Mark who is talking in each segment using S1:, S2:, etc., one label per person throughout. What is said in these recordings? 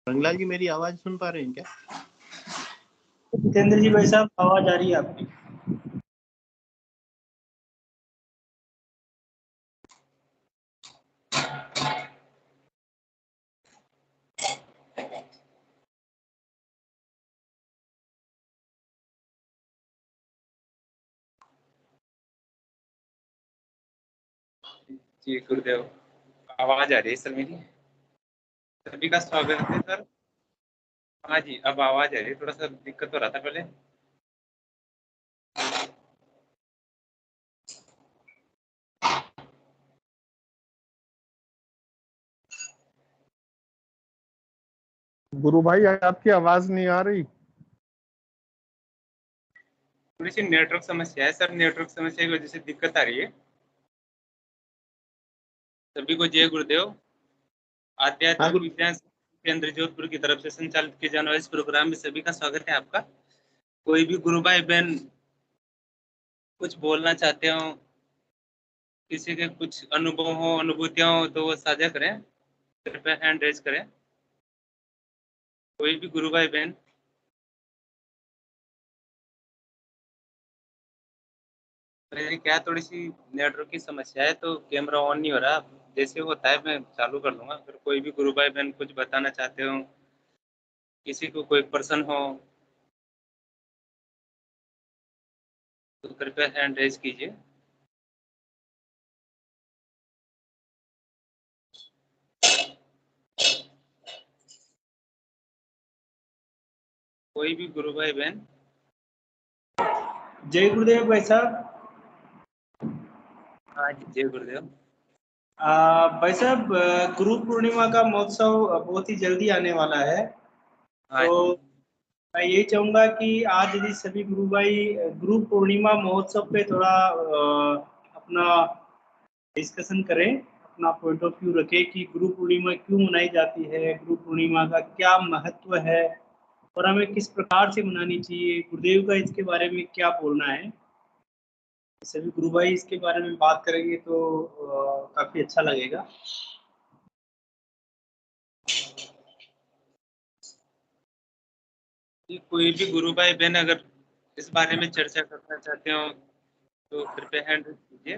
S1: रंगलाल जी मेरी आवाज सुन पा रहे हैं क्या?
S2: जितेंद्र जी भाई साहब आवाज आ रही है आपकी।
S3: जी गुरुदेव, आवाज आ रही है सर मेरी? सभी का स्वागत है सर। हाँ जी, अब आवाज आ रही है। थोड़ा सा दिक्कत हो रहा था पहले।
S4: गुरु भाई आपकी आवाज नहीं आ रही।
S3: थोड़ी सी नेटवर्क समस्या है सर, नेटवर्क समस्या की वजह से दिक्कत आ रही है। सभी को जय गुरुदेव। आध्यात्मिक विज्ञान केंद्र जोधपुर की तरफ से संचालित किए जाने वाले इस प्रोग्राम में सभी का स्वागत है आपका। कोई भी गुरु भाई बहन कुछ बोलना चाहते हो, किसी के कुछ अनुभव हो, अनुभूतियां हो, तो वो साझा करें। कृपया हैंड रेज करें कोई भी गुरु भाई बहन। मेरी क्या थोड़ी सी नेटवर्क की समस्या है, तो कैमरा ऑन नहीं हो रहा। जैसे होता है मैं चालू कर लूंगा। अगर कोई भी गुरु भाई बहन कुछ बताना चाहते हो, किसी को कोई पर्सन हो, तो कृपया हैंड रेज कीजिए। कोई भी गुरु भाई बहन।
S2: जय गुरुदेव भाई साहब।
S3: हाँ जी, जय गुरुदेव।
S2: भाई साहब, गुरु पूर्णिमा का महोत्सव बहुत ही जल्दी आने वाला है,
S3: हाँ
S2: तो
S3: जी।
S2: मैं यही चाहूंगा कि आज यदि सभी गुरु भाई गुरु पूर्णिमा महोत्सव पे थोड़ा अपना डिस्कशन करें, अपना पॉइंट ऑफ व्यू रखें कि गुरु पूर्णिमा क्यों मनाई जाती है, गुरु पूर्णिमा का क्या महत्व है और हमें किस प्रकार से मनानी चाहिए, गुरुदेव का इसके बारे में क्या बोलना है। सभी गुरु भाई इसके बारे में बात करेंगे तो काफी अच्छा लगेगा।
S3: कोई भी गुरु भाई बहन अगर इस बारे में चर्चा करना चाहते हो तो कृपया हैंड रेज कीजिए।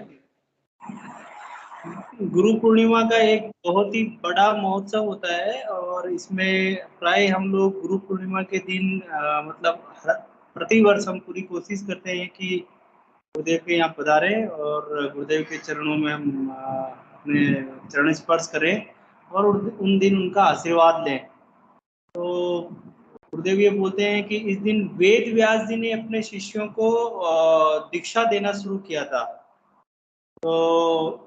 S2: गुरु पूर्णिमा का एक बहुत ही बड़ा महोत्सव होता है और इसमें प्राय हम लोग गुरु पूर्णिमा के दिन मतलब प्रतिवर्ष हम पूरी कोशिश करते हैं कि गुरुदेव के यहाँ पधारें और गुरुदेव के चरणों में हम अपने चरण स्पर्श करें और उन दिन उनका आशीर्वाद लें। तो गुरुदेव ये बोलते हैं कि इस दिन वेद व्यास जी ने अपने शिष्यों को दीक्षा देना शुरू किया था, तो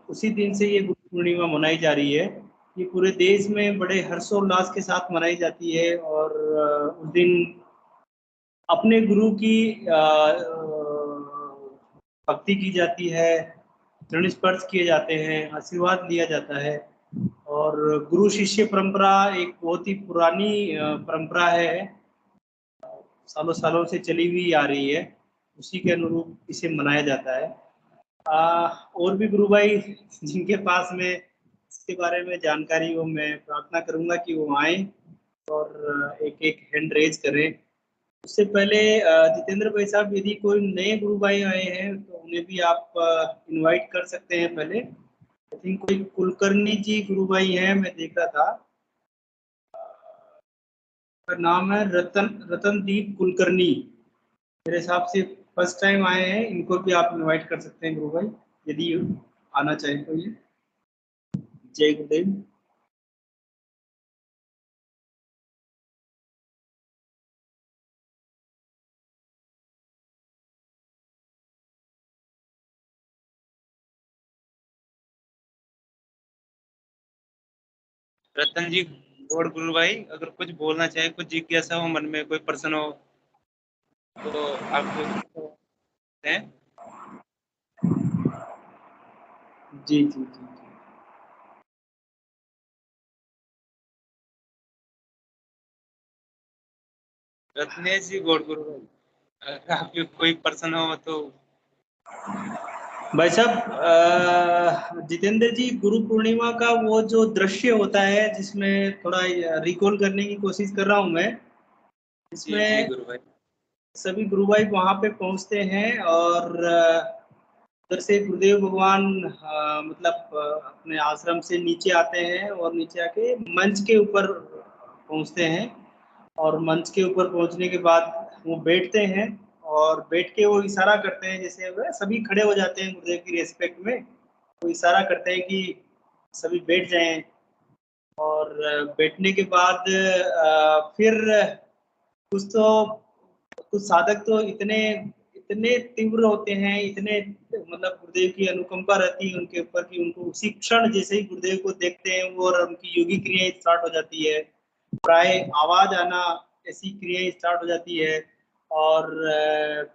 S2: उसी दिन से ये गुरु पूर्णिमा मनाई जा रही है। ये पूरे देश में बड़े हर्षोल्लास के साथ मनाई जाती है और उस दिन अपने गुरु की भक्ति की जाती है, चरण स्पर्श किए जाते हैं, आशीर्वाद लिया जाता है। और गुरु शिष्य परंपरा एक बहुत ही पुरानी परंपरा है, सालों सालों से चली हुई आ रही है, उसी के अनुरूप इसे मनाया जाता है। और भी गुरु भाई जिनके पास में इसके बारे में जानकारी हो, मैं प्रार्थना करूंगा कि वो आए और एक एक हैंड रेज करें। उससे पहले जितेंद्र भाई साहब, यदि कोई नए गुरु भाई आए हैं तो उन्हें भी आप इनवाइट कर सकते हैं। पहले आई थिंक कोई कुलकर्णी जी गुरु भाई हैं, मैं देख रहा था, का नाम है रतनदीप कुलकर्णी, मेरे हिसाब से फर्स्ट टाइम आए हैं। इनको भी आप इनवाइट कर सकते हैं गुरु भाई, यदि आना चाहें तो। ये जय गुरुदेव।
S3: रतन जी गौड़ गुरु भाई, अगर कुछ बोलना चाहे, कुछ जिज्ञासा हो मन में, कोई प्रश्न हो तो आप हैं।
S2: जी जी जी जी।
S3: रत्नेश जी गौड़ गुरु भाई, अगर आपके कोई प्रश्न हो तो।
S2: भाई साहब, जितेंद्र जी, गुरु पूर्णिमा का वो जो दृश्य होता है जिसमें थोड़ा रिकॉल करने की कोशिश कर रहा हूँ मैं,
S3: जी
S2: इसमें
S3: गुरु भाई।
S2: सभी गुरु भाई वहां पे पहुंचते हैं और उधर से गुरुदेव भगवान मतलब अपने आश्रम से नीचे आते हैं और नीचे आके मंच के ऊपर पहुंचते हैं और मंच के ऊपर पहुंचने के बाद वो बैठते हैं और बैठ के वो इशारा करते हैं, जैसे वह सभी खड़े हो जाते हैं गुरुदेव की रेस्पेक्ट में, वो इशारा करते हैं कि सभी बैठ जाएं और बैठने के बाद फिर कुछ तो कुछ साधक तो इतने इतने तीव्र होते हैं, इतने मतलब गुरुदेव की अनुकंपा रहती है उनके ऊपर कि उनको उसी क्षण जैसे ही गुरुदेव को देखते हैं वो और उनकी योगी क्रियाएं स्टार्ट हो जाती है, प्राय आवाज आना, ऐसी क्रियाएं स्टार्ट हो जाती है। और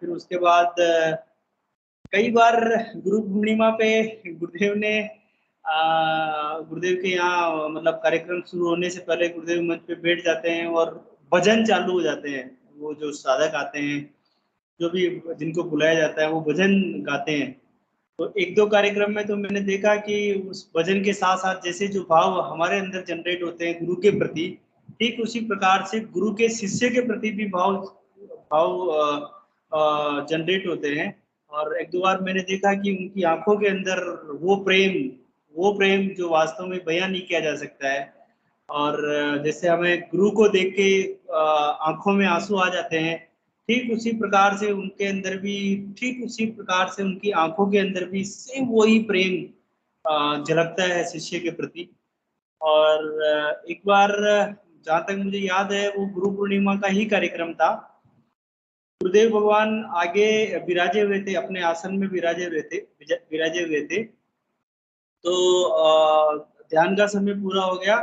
S2: फिर उसके बाद कई बार गुरु पूर्णिमा पे गुरुदेव ने गुरुदेव के यहाँ मतलब कार्यक्रम शुरू होने से पहले गुरुदेव मंच पे बैठ जाते हैं और भजन चालू हो जाते हैं। वो जो साधक आते हैं, जो भी जिनको बुलाया जाता है, वो भजन गाते हैं। तो एक दो कार्यक्रम में तो मैंने देखा कि उस भजन के साथ साथ जैसे जो भाव हमारे अंदर जनरेट होते हैं गुरु के प्रति, ठीक उसी प्रकार से गुरु के शिष्य के प्रति भी भाव भाव जनरेट होते हैं। और एक दो बार मैंने देखा कि उनकी आंखों के अंदर वो प्रेम जो वास्तव में बयां नहीं किया जा सकता है। और जैसे हमें गुरु को देख के आंखों में आंसू आ जाते हैं, ठीक उसी प्रकार से उनके अंदर भी, ठीक उसी प्रकार से उनकी आंखों के अंदर भी सेम वही प्रेम झलकता है शिष्य के प्रति। और एक बार जहाँ तक मुझे याद है वो गुरु पूर्णिमा का ही कार्यक्रम था। गुरुदेव भगवान आगे विराजे हुए थे, अपने आसन में विराजे हुए थे। तो ध्यान का समय पूरा हो गया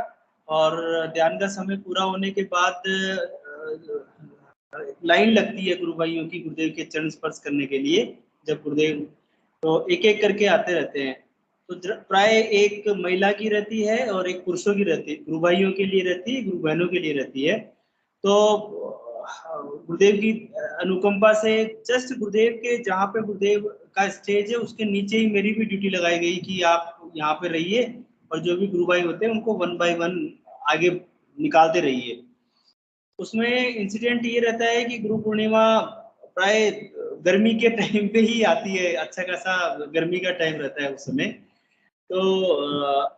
S2: और ध्यान का समय पूरा होने के बाद लाइन लगती है गुरु भाइयों की गुरुदेव के चरण स्पर्श करने के लिए। जब गुरुदेव तो एक एक करके आते रहते हैं, तो प्राय एक महिला की रहती है और एक पुरुषों की रहती है, गुरु भाइयों के लिए रहती है, गुरु बहनों के लिए रहती है। तो गुरुदेव की अनुकंपा से जस्ट गुरुदेव के जहाँ पे गुरुदेव का स्टेज है उसके नीचे ही मेरी भी ड्यूटी लगाई गई कि आप यहाँ पे रहिए और जो भी गुरु भाई होते हैं उनको 1 बाय 1 आगे निकालते रहिए। उसमें इंसिडेंट ये रहता है कि गुरु पूर्णिमा प्राय गर्मी के टाइम पे ही आती है, अच्छा खासा गर्मी का टाइम रहता है उस समय। तो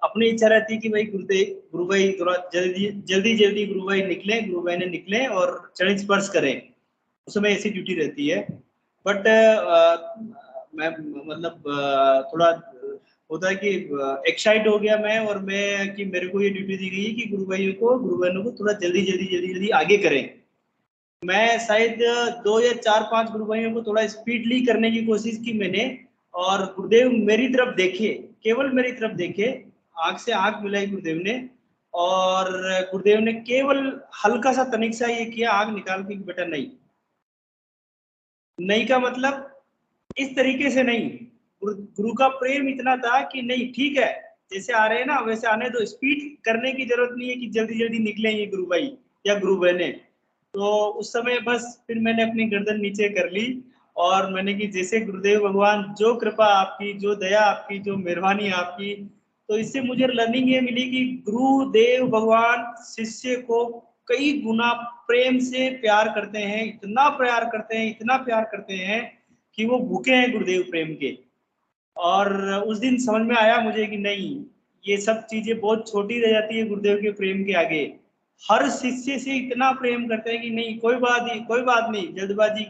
S2: अपनी इच्छा रहती है कि भाई गुरु भाई थोड़ा जल्दी गुरु भाई ने निकले और चरण स्पर्श करें, उस समय ऐसी ड्यूटी रहती है। बट मैं मतलब थोड़ा होता है कि एक्साइट हो गया मैं, और मैं कि मेरे को ये ड्यूटी दी गई कि गुरु बहनों को थोड़ा जल्दी आगे करें। मैं शायद 2 या 4-5 गुरु भाइयों को थोड़ा स्पीडली करने की कोशिश की मैंने, और गुरुदेव मेरी तरफ देखे, केवल मेरी तरफ देखे, आंख से आंख मिलाई गुरुदेव ने, और गुरुदेव ने केवल हल्का सा तनिक सा ये किया, आंख निकाल के, बेटा नहीं। नहीं का मतलब इस तरीके से नहीं, गुरु का प्रेम इतना था कि नहीं ठीक है, जैसे आ रहे हैं ना वैसे आने दो, स्पीड करने की जरूरत नहीं है कि जल्दी निकले ये गुरु भाई या गुरु बहने। तो उस समय बस फिर मैंने अपनी गर्दन नीचे कर ली और मैंने कि जैसे गुरुदेव भगवान, जो कृपा आपकी, जो दया आपकी, जो मेहरबानी आपकी। तो इससे मुझे लर्निंग ये मिली कि गुरुदेव भगवान शिष्य को कई गुना प्रेम से प्यार करते हैं, इतना प्यार करते हैं कि वो भूखे हैं गुरुदेव प्रेम के। और उस दिन समझ में आया मुझे कि नहीं, ये सब चीजें बहुत छोटी रह जाती है गुरुदेव के प्रेम के आगे। हर शिष्य से इतना प्रेम करते हैं कि नहीं, कोई बात नहीं, जल्दबाजी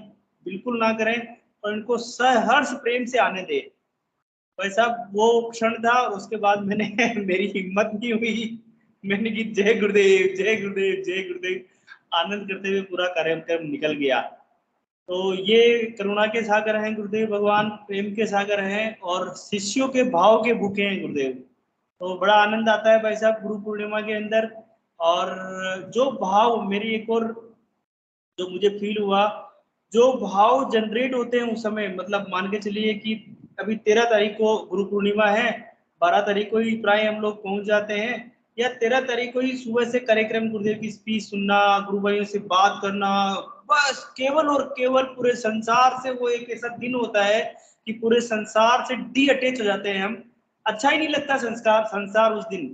S2: बिल्कुल ना करें और इनको सहर्ष प्रेम से आने दे। वैसा वो क्षण था और उसके बाद मैंने मेरी हिम्मत नहीं हुई, मैंने की जय गुरुदेव जय गुरुदेव जय गुरुदेव, आनंद करते हुए पूरा कार्यक्रम निकल गया। तो ये करुणा के सागर हैं गुरुदेव भगवान, प्रेम के सागर हैं और शिष्यों के भाव के भूखे हैं गुरुदेव। तो बड़ा आनंद आता है भाई साहब गुरु पूर्णिमा के अंदर। और जो भाव मेरी एक और जो मुझे फील हुआ, जो भाव जनरेट होते हैं उस समय, मतलब मान के चलिए कि अभी 13 तारीख को गुरु पूर्णिमा है, 12 तारीख को ही प्राय हम लोग पहुंच जाते हैं, या 13 तारीख को ही सुबह से कार्यक्रम, गुरुदेव की स्पीच सुनना, गुरु भाइयों से बात करना, बस केवल और केवल पूरे संसार से वो एक ऐसा दिन होता है कि पूरे संसार से डी अटैच हो जाते हैं हम। अच्छा ही नहीं लगता संसार उस दिन।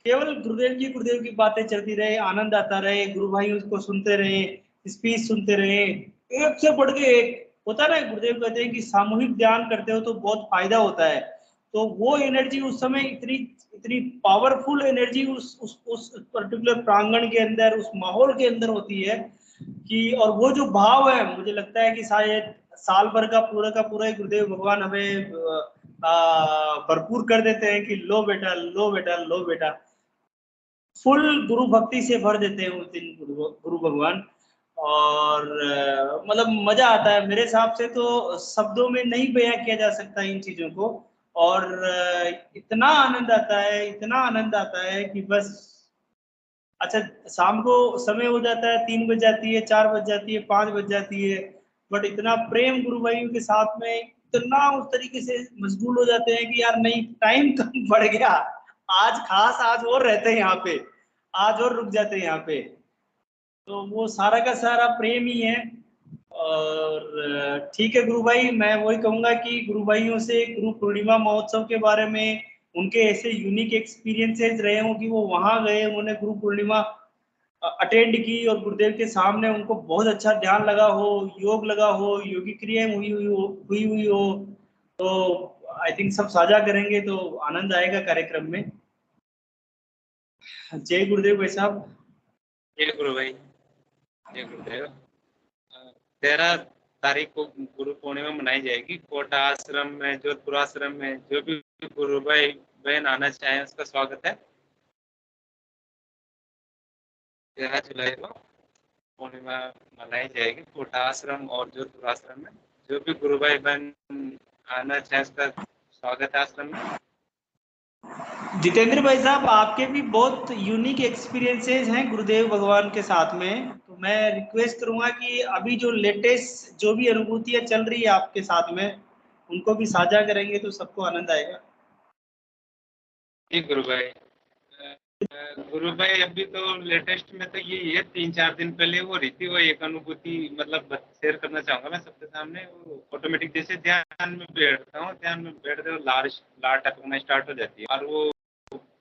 S2: केवल गुरुदेव की बातें चलती रहे, आनंद आता रहे, गुरु भाई उसको सुनते रहे, स्पीच सुनते रहे, एक से बढ़ के एक होता है ना। गुरुदेव कहते हैं कि सामूहिक ध्यान करते हो तो बहुत फायदा होता है। तो वो एनर्जी उस समय इतनी इतनी पावरफुल एनर्जी उस पर्टिकुलर प्रांगण के अंदर, उस माहौल के अंदर होती है कि, और वो जो भाव है, मुझे लगता है कि शायद साल भर का पूरा गुरुदेव भगवान हमें भरपूर कर देते हैं कि लो बेटा, लो बेटा, लो बेटा। फुल गुरु भक्ति से भर देते हैं उस दिन गुरु भगवान। और मतलब मजा आता है। मेरे हिसाब से तो शब्दों में नहीं बयां किया जा सकता इन चीजों को। और इतना आनंद आता है, इतना आनंद आता है कि बस। अच्छा, शाम को समय हो जाता है, 3 बज जाती है, 4 बज जाती है, 5 बज जाती है, बट इतना प्रेम गुरु भाइयों के साथ में, इतना उस तरीके से मशगूल हो जाते हैं कि यार नहीं, टाइम कम बढ़ गया, आज खास, आज और रहते हैं यहाँ पे, आज और रुक जाते हैं यहाँ पे। तो वो सारा का सारा प्रेम ही है। और ठीक है गुरु भाई, मैं वही कहूंगा कि गुरु भाइयों से गुरु पूर्णिमा महोत्सव के बारे में, उनके ऐसे यूनिक एक्सपीरियंसेस रहे हों कि वो वहां गए, उन्होंने गुरु पूर्णिमा अटेंड की और गुरुदेव के सामने उनको बहुत अच्छा ध्यान लगा हो, योग लगा हो, योगी क्रियाएं हुई हो। तो आई थिंक सब साझा करेंगे तो आनंद आएगा कार्यक्रम में। जय गुरुदेव भाई साहब।
S3: जय गुरु भाई, जय गुरुदेव। 13 तारीख को गुरु पूर्णिमा मनाई जाएगी। कोटा आश्रम में, जोधपुर आश्रम में जो भी गुरु भाई बहन आना चाहे उसका स्वागत है। 13 जुलाई को पूर्णिमा मनाई जाएगी कोटा आश्रम और जोधपुर आश्रम में। जो भी गुरु भाई बहन आना चाहे उसका स्वागत है आश्रम में।
S2: जितेंद्र भाई साहब, आपके भी बहुत यूनिक एक्सपीरियंसेस हैं गुरुदेव भगवान के साथ में, तो मैं रिक्वेस्ट करूंगा कि अभी जो लेटेस्ट जो भी अनुभूतियां चल रही है आपके साथ में, उनको भी साझा करेंगे तो सबको आनंद आएगा।
S3: जी गुरु भाई। गुरु भाई अभी तो लेटेस्ट में तो यही है, 3-4 दिन पहले वो रही थी, वो एक अनुभूति मतलब शेयर करना चाहूंगा मैं सबके सामने। वो ऑटोमेटिक जैसे ध्यान में बैठता हूँ, ध्यान में बैठते हुए लार टपकना स्टार्ट हो जाती है, और वो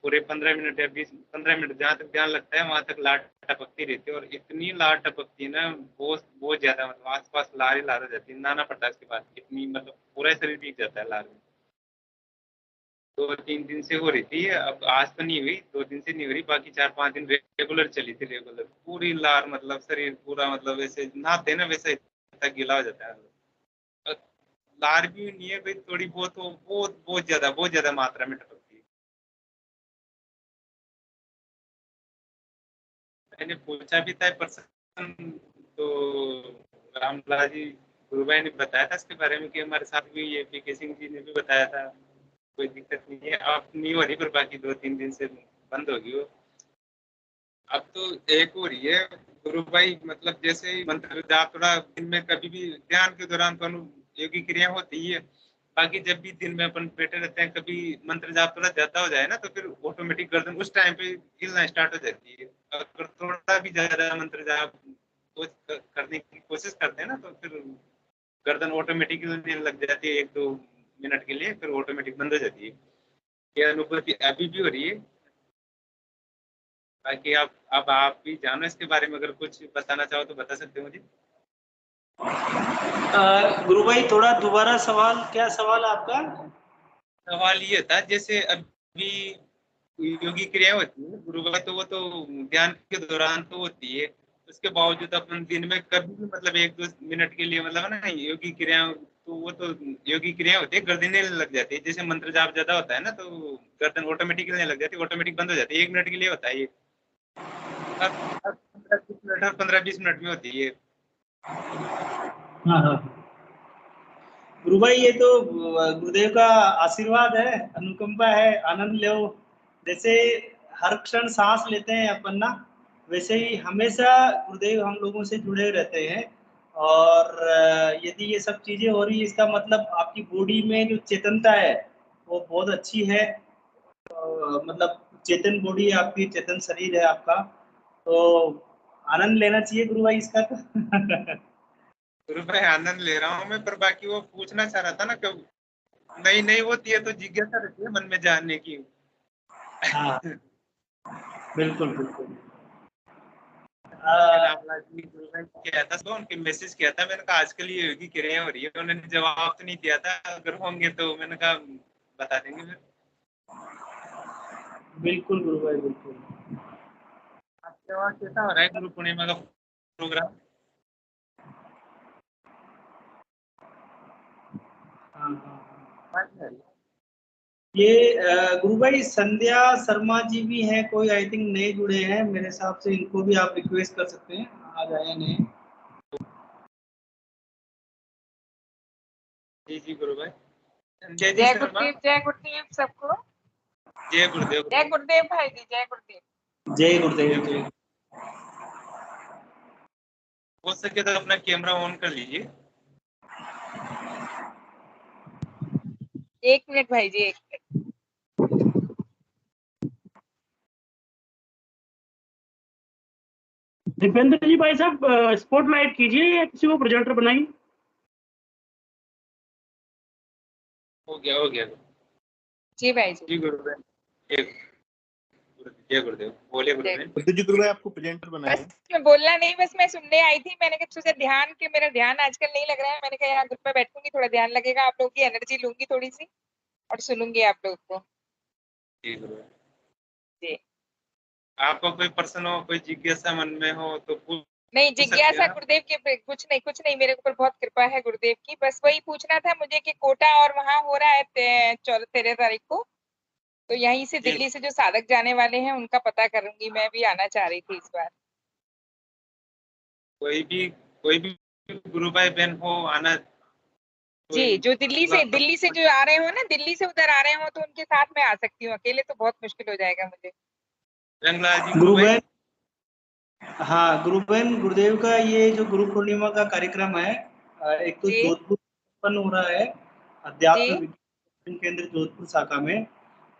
S3: पूरे 15 मिनट या 15 मिनट जहाँ तक ध्यान लगता है वहां तक लार टपकती रहती है। और इतनी लार टपकती है ना, बहुत ज्यादा, मतलब आस पास लार ही लार हो जाती है, नाना पड़ता है उसके बाद, इतनी मतलब पूरा शरीर भीग जाता है लार में। 2-3 दिन से हो रही थी, अब आज तो नहीं हुई, 2 दिन से नहीं हो रही, बाकी 4-5 दिन रेगुलर चली थी, रेगुलर पूरी लार, मतलब शरीर पूरा, मतलब वैसे नहाते ना वैसे इतना गीला हो जाता है। लार भी नहीं है भाई, थोड़ी बहुत, बहुत ज्यादा मात्रा में टपकती है। मैंने पूछा भी था पर्सन, तो रामलाल जी गुरु भाई ने बताया था इसके बारे में कि हमारे साथ भी ये पी के सिंह जी ने भी बताया था, कोई दिक्कत नहीं है। अब नहीं हो रही, पर बाकी 2-3 दिन से बंद होगी वो। अब तो एक हो रही है गुरु भाई, मतलब जैसे ही मंत्र जाप थोड़ा दिन में कभी भी ध्यान के दौरान तो योगी क्रिया होती ही है, बाकी जब भी दिन में अपन बैठे रहते हैं, कभी मंत्र जाप थोड़ा ज्यादा हो जाए ना, तो फिर ऑटोमेटिक गर्दन उस टाइम पे हिलना स्टार्ट हो जाती है। अगर थोड़ा भी ज्यादा मंत्र जाप करने की कोशिश करते हैं ना, तो फिर गर्दन ऑटोमेटिक हिलने लग जाती है 1-2 मिनट के लिए, फिर ऑटोमेटिक बंद हो जाती है। ये अनुभूति अभी भी हो रही है। बाकी अब आप भी जानो इसके बारे में, अगर कुछ बताना चाहो तो बता सकते हो मुझे।
S2: गुरु भाई थोड़ा दोबारा सवाल, क्या सवाल आपका?
S3: सवाल ये था, जैसे अभी योगी क्रिया होती है गुरु भाई, तो वो तो ध्यान के दौरान तो होती है, उसके बावजूद अपन दिन में कभी भी मतलब 1-2 मिनट के लिए, मतलब ना योगी क्रिया, तो वो तो योगी क्रिया होती है, गर्दन हिलने लग जाती है। जैसे मंत्र जाप ज्यादा होता है ना, तो गर्दन ऑटोमेटिक हिलने लग जाती है, ऑटोमेटिक बंद हो जाती है। 1 मिनट के लिए होता है ये, 15-20 मिनट में होती है।
S2: हाँ, गुरु भाई ये तो गुरुदेव का आशीर्वाद है, अनुकंपा है, आनंद लो। जैसे हर क्षण सांस लेते हैं अपन ना, वैसे ही हमेशा गुरुदेव हम लोगों से जुड़े रहते हैं। और यदि ये सब चीजें हो रही है, इसका मतलब आपकी बॉडी में जो चेतनता है वो बहुत अच्छी है। मतलब चेतन बॉडी है आपकी, चेतन शरीर है आपका, तो आनंद लेना चाहिए गुरु भाई इसका तो।
S3: गुरु भाई आनंद ले रहा हूँ मैं, पर बाकी वो पूछना चाह रहा था ना, नई नई होती है तो जिज्ञासा रहती है मन में जानने की।
S2: हाँ बिल्कुल बिल्कुल।
S3: रामलाल जी किया था तो उनके मैसेज किया था, मैंने कहा आजकल ये योगी क्रिया हो रही है, उन्होंने जवाब तो नहीं दिया था, अगर होंगे तो मैंने कहा बता देंगे फिर।
S2: बिल्कुल गुरु भाई बिल्कुल।
S3: आपके वहाँ कैसा हो रहा है गुरु पूर्णिमा का प्रोग्राम?
S2: हाँ हाँ। ये गुरु भाई संध्या शर्मा जी भी हैं कोई, आई थिंक नए जुड़े हैं मेरे हिसाब से, इनको भी आप रिक्वेस्ट कर सकते हैं, आ जाए नए।
S3: जी जी गुरु भाई। संजय जी
S5: जय
S3: शर्मा।
S5: गुरुदेव सबको।
S3: जय गुरुदेव।
S5: जय गुरुदेव भाई जी, जय गुरुदेव।
S2: जय गुरुदेव जी।
S3: हो सके तो अपना कैमरा ऑन कर लीजिए।
S5: 1 मिनट भाई जी, 1 मिनट।
S6: दीपेंद्र जी भाई साहब स्पॉटलाइट कीजिए या किसी को प्रेजेंटर बनाइए।
S3: हो गया।
S5: जी भाई जी।
S3: जी गुरुदेव। जय गुरुदेव। बोले गुरुदेव।
S1: जी गुरु भाई आपको प्रेजेंटर बनाया
S5: बस मैं बोलना नहीं, बस मैं सुनने आई थी। मैंने कहा सोचा ध्यान के, मेरा ध्यान आजकल नहीं लग रहा है, मैंने कहा यहाँ ग्रुप में बैठूंगी, थोड़ा ध्यान लगेगा, आप लोगों की एनर्जी लूंगी थोड़ी सी और सुनूंगी आप लोग को।
S3: जी गुरुदेव।
S5: जी।
S3: आपको कोई प्रश्न हो, कोई जिज्ञासा मन में हो तो पूछ
S5: नहीं
S3: सकते
S5: जिज्ञासा
S3: हैं।
S5: गुरुदेव की कुछ नहीं, मेरे ऊपर बहुत कृपा है गुरुदेव की। बस वही पूछना था मुझे कि कोटा और वहाँ हो रहा है 13 तारीख को, तो यहीं से
S3: जी।
S5: दिल्ली से जो साधक जाने वाले हैं उनका पता करूंगी, मैं भी आना चाह रही थी इस बार।
S3: कोई भी गुरु भाई बहन हो आना।
S5: जी, जो दिल्ली से जो आ रहे हो ना, दिल्ली से उधर आ रहे हो तो उनके साथ में आ सकती हूँ, अकेले तो बहुत मुश्किल हो जाएगा मुझे।
S3: रंगलाल जी
S2: गुरु
S3: भाई।
S2: बहन, हाँ गुरु बहन, गुरुदेव का ये जो गुरु पूर्णिमा का कार्यक्रम है, एक तो
S5: जी
S2: जोधपुर उत्पन्न हो रहा है अध्यात्म
S5: जी
S2: विज्ञान केंद्र जोधपुर शाखा में,
S5: जी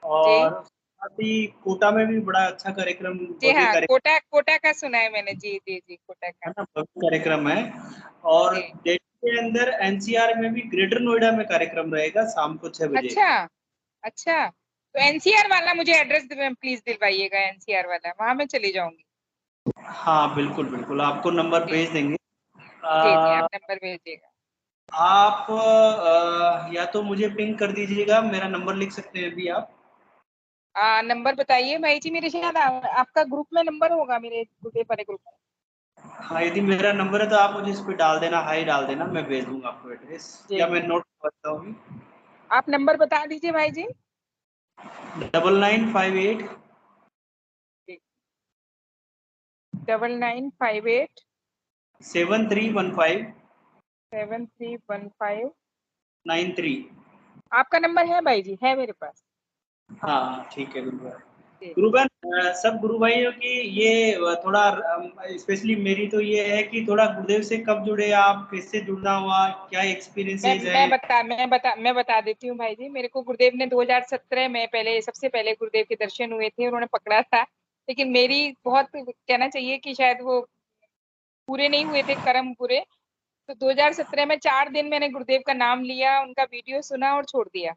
S2: और साथ ही कोटा में भी बड़ा अच्छा कार्यक्रम,
S5: जी।
S2: भव्य
S5: हाँ,
S2: कार्यक्रम
S5: कोटा का सुना है मैंने। जी जी जी, कोटा का।
S2: है ना, भव्य कार्यक्रम है। और
S5: जी।
S2: दिल्ली के अंदर एनसीआर में भी ग्रेटर नोएडा में कार्यक्रम रहेगा शाम को 6 बजे।
S5: अच्छा अच्छा, तो एनसीआर वाला मुझे एड्रेस प्लीज दिलवाइएगा, एनसीआर वाला, वहां मैं चली जाऊंगी।
S2: हाँ बिल्कुल बिल्कुल, आपको नंबर
S5: जी
S2: भेज देंगे।
S5: जी जी,
S2: आ,
S5: आप नंबर भेजिएगा।
S2: आप या तो मुझे पिंग कर दीजिएगा, मेरा नंबर लिख सकते हैं अभी आप।
S5: नंबर बताइए भाई जी, मेरे शायद आपका ग्रुप में नंबर होगा, मेरे गुरुदेव वाले ग्रुप में।
S2: हाँ यदि मेरा नंबर है तो आप मुझे इस पे डाल देना, हाई डाल देना, मैं भेज दूंगा आपको एड्रेस,
S5: जी
S2: या मैं नोट करता हूँ।
S5: आप नंबर बता दीजिए भाई जी।
S2: 9958
S5: 9958
S2: 7315
S5: 7315
S2: 93।
S5: आपका नंबर है भाई जी, है मेरे पास।
S2: हाँ ठीक है गुरु भाई।
S5: जी।
S2: गुरु भाई, सब गुरु भाइयों की ये थोड़ा स्पेशली मेरी तो ये है कि थोड़ा गुरुदेव से कब जुड़े आप, किससे जुड़ना हुआ, क्या एक्सपीरियंसेस है।
S5: मैं बता देती हूँ भाई जी। मेरे को गुरुदेव ने 2017 में सबसे पहले गुरुदेव के दर्शन हुए थे, उन्होंने पकड़ा था, लेकिन मेरी बहुत, कहना चाहिए कि शायद वो पूरे नहीं हुए थे कर्म पूरे। तो 2017 में 4 दिन मैंने गुरुदेव का नाम लिया, उनका वीडियो सुना और छोड़ दिया।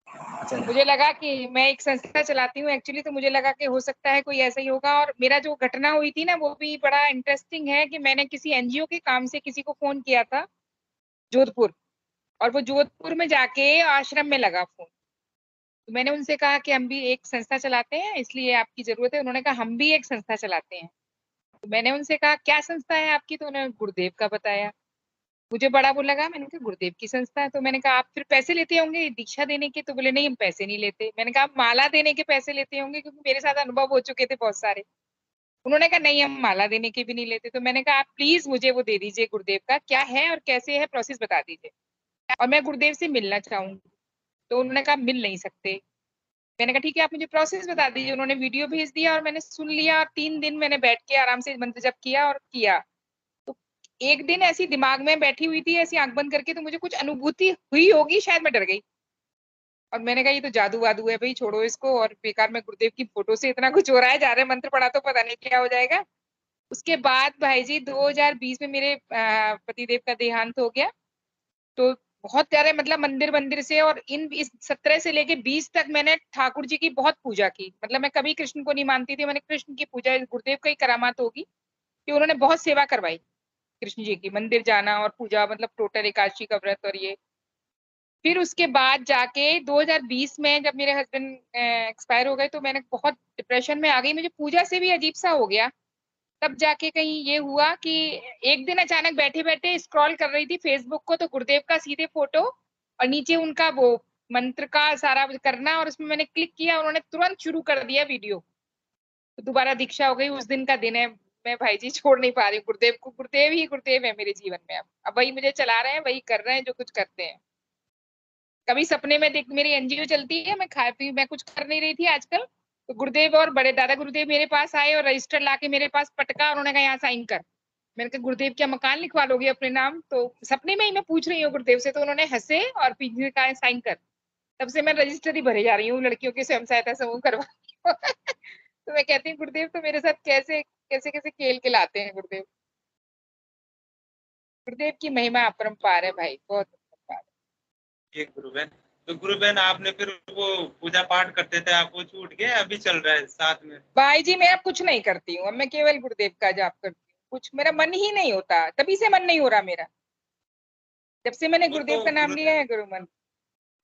S2: अच्छा।
S5: मुझे लगा कि मैं एक संस्था चलाती हूँ एक्चुअली, तो मुझे लगा कि हो सकता है कोई ऐसा ही होगा। और मेरा जो घटना हुई थी ना, वो भी बड़ा इंटरेस्टिंग है कि मैंने किसी एनजीओ के काम से किसी को फोन किया था जोधपुर, और वो जोधपुर में जाके आश्रम में लगा फोन। तो मैंने उनसे कहा कि हम भी एक संस्था चलाते हैं, इसलिए आपकी जरूरत है। उन्होंने कहा हम भी एक संस्था चलाते हैं। तो मैंने उनसे कहा क्या संस्था है आपकी, तो उन्होंने गुरुदेव का बताया। मुझे बड़ा वो लगा, मैंने कहा गुरुदेव की संस्था है। तो मैंने कहा आप फिर पैसे लेते होंगे दीक्षा देने के, तो बोले नहीं हम पैसे नहीं लेते। मैंने कहा आप माला देने के पैसे लेते होंगे, क्योंकि मेरे साथ अनुभव हो चुके थे बहुत सारे। उन्होंने कहा नहीं हम माला देने के भी नहीं लेते। तो मैंने कहा आप प्लीज मुझे वो दे दीजिए, गुरुदेव का क्या है और कैसे है, प्रोसेस बता दीजिए, और मैं गुरुदेव से मिलना चाहूंगी। तो उन्होंने कहा मिल नहीं सकते। मैंने कहा ठीक है आप मुझे प्रोसेस बता दीजिए। उन्होंने वीडियो भेज दिया और मैंने सुन लिया, और 3 दिन मैंने बैठ के आराम से मंत्र जप किया और किया। तो एक दिन ऐसी दिमाग में बैठी हुई थी, ऐसी आंख बंद करके, तो मुझे कुछ अनुभूति हुई होगी, शायद मैं डर गई। और मैंने कहा ये तो जादू वादू है भाई, छोड़ो इसको, और बेकार में गुरुदेव की फोटो से इतना कुछ हो रहा है, जा रहे मंत्र पढ़ा तो पता नहीं क्या हो जाएगा। उसके बाद भाई जी 2020 में मेरे पतिदेव का देहांत हो गया। तो बहुत प्यारे, मतलब मंदिर मंदिर से, और इस 17 से लेके 20 तक मैंने ठाकुर जी की बहुत पूजा की। मतलब मैं कभी कृष्ण को नहीं मानती थी, मैंने कृष्ण की पूजा, गुरुदेव का ही करामात होगी कि उन्होंने बहुत सेवा करवाई कृष्ण जी की, मंदिर जाना और पूजा, मतलब टोटल एकादशी का व्रत और ये। फिर उसके बाद जाके 2020 में जब मेरे हस्बैंड एक्सपायर हो गए तो मैंने बहुत डिप्रेशन में आ गई, मुझे पूजा से भी अजीब सा हो गया। तब जाके कहीं ये हुआ कि एक दिन अचानक बैठे बैठे स्क्रॉल कर रही थी फेसबुक को, तो गुरुदेव का सीधे फोटो और नीचे उनका वो मंत्र का सारा करना, और उसमें मैंने क्लिक किया, उन्होंने तुरंत शुरू कर दिया वीडियो। तो दोबारा दीक्षा हो गई, उस दिन का दिन है। मैं भाई जी छोड़ नहीं पा रही हूँ गुरुदेव को, गुरुदेव ही गुरुदेव है मेरे जीवन में। अब वही मुझे चला रहे हैं, वही कर रहे हैं जो कुछ करते हैं। कभी सपने में देख, मेरी एनजीओ चलती है, मैं खा पी, मैं कुछ कर नहीं रही थी आजकल, तो गुरुदेव और बड़े दादा गुरुदेव मेरे पास आए और रजिस्टर लाके मेरे पास पटका, और उन्होंने कहा यहाँ साइन कर। मैंने कहा गुरुदेव क्या मकान लिखवा लोगे अपने नाम? तो सपने में ही मैं पूछ रही हूँ गुरुदेव से, तो उन्होंने हंसे और पीछे कहा साइन कर। तब से मैं रजिस्टर ही भरे जा रही हूँ, लड़कियों के स्वयं सहायता समूह करवा रही हूँ। तो मैं कहती हूँ गुरुदेव तो मेरे साथ कैसे कैसे कैसे खेल के लाते हैं गुरुदेव। गुरुदेव की महिमा अपरंपार है भाई, बहुत अपरंपार है।
S3: एक गुरु बहन, तो गुरु बहन आपने फिर वो पूजा पाठ करते थे, आप वो छूट गए, अभी चल रहा है साथ में?
S5: भाई जी मैं अब कुछ नहीं करती हूँ, अब मैं केवल गुरुदेव का जाप करती हूँ। कुछ मेरा मन ही नहीं होता, तभी से मन नहीं हो रहा मेरा, जब से मैंने
S3: वो
S5: गुरुदेव
S3: तो
S5: का नाम लिया है। गुरु मंत्र,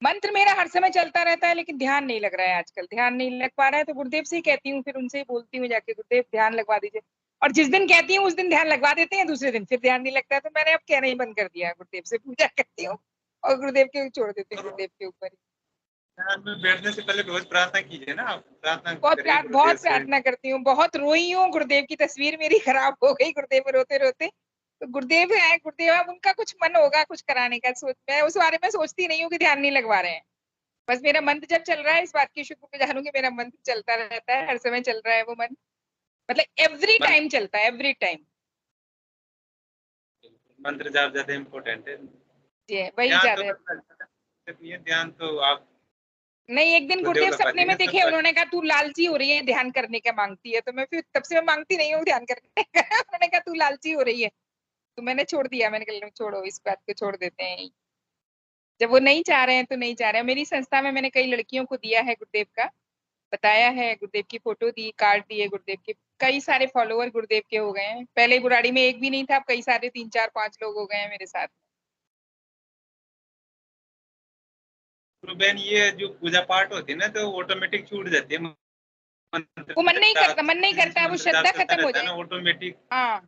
S5: मंत्र मेरा हर समय चलता रहता है, लेकिन ध्यान नहीं लग रहा है आजकल, ध्यान नहीं लग पा रहा है। तो गुरुदेव से ही कहती हूँ, फिर उनसे ही बोलती हूँ जाके, गुरुदेव ध्यान लगवा दीजिए। और जिस दिन कहती हूँ उस दिन ध्यान लगवा देते हैं, दूसरे दिन फिर ध्यान नहीं लगता है। तो मैंने अब कहना ही बंद कर दिया है, गुरुदेव से पूजा करती हूँ और गुरुदेव के छोड़ देती हूँ, गुरुदेव के ऊपर ही।
S3: ध्यान में बैठने से पहले रोज प्रार्थना कीजिए ना, आप प्रार्थना करिए गुरुदेव
S5: बहुत
S3: से।
S5: प्रार्थना करती हूँ, बहुत रोई हूँ। गुरुदेव की तस्वीर मेरी खराब हो गई, गुरुदेव रोते रोते। तो गुरुदेव है, गुरुदेव अब उनका कुछ मन होगा कुछ कराने का, सोच मैं उस बारे में सोचती नहीं हूँ कि ध्यान नहीं लगवा रहे हैं। बस मेरा मंत्र जब चल रहा है, इस बात की शुक्रगुजार हूँ कि मेरा मंत्र चलता रहता है, हर समय चल रहा है वो मंत्र, मतलब एवरी टाइम चलता है, एवरी टाइम।
S3: मंत्र जाप ज्यादा इम्पोर्टेंट है।
S5: जी वही
S3: ध्यान
S5: ज्यादा
S3: तो ध्यान तो आप
S5: नहीं। एक दिन
S3: गुरुदेव
S5: गुरुदेव
S3: लगा
S5: सपने में
S3: देंगे सब
S5: देखे,
S3: कर।
S5: उन्होंने कहा तू लालची हो रही है, ध्यान करने का मांगती है। तो मैं फिर तब से मैं मांगती नहीं हूँ ध्यान करने का। उन्होंने कहा तू लालची हो रही है, तो मैंने छोड़ दिया। मैंने कहा छोड़ो, इस बात को छोड़ देते हैं। जब वो नहीं चाह रहे हैं तो नहीं चाह रहे हैं। मेरी संस्था में मैंने कई लड़कियों को दिया है गुरुदेव का, बताया है, गुरुदेव की फोटो दी, कार्ड दिए गुरुदेव के। कई सारे फॉलोअर गुरुदेव के हो गए हैं। पहले बुराड़ी में एक भी नहीं था, अब कई सारे 3 4 5 लोग हो गए हैं मेरे साथ।
S3: तो बहन ये जो पूजा पाठ होती है ना, तो ऑटोमेटिक छूट जाती है।
S5: वो मन नहीं करता, मन नहीं करता, वो
S3: मंत्र
S5: श्रद्धा
S3: जाप चलता
S5: खत्म हो
S3: रहता है
S5: जाए।
S3: ना ऑटोमेटिक।
S5: हाँ,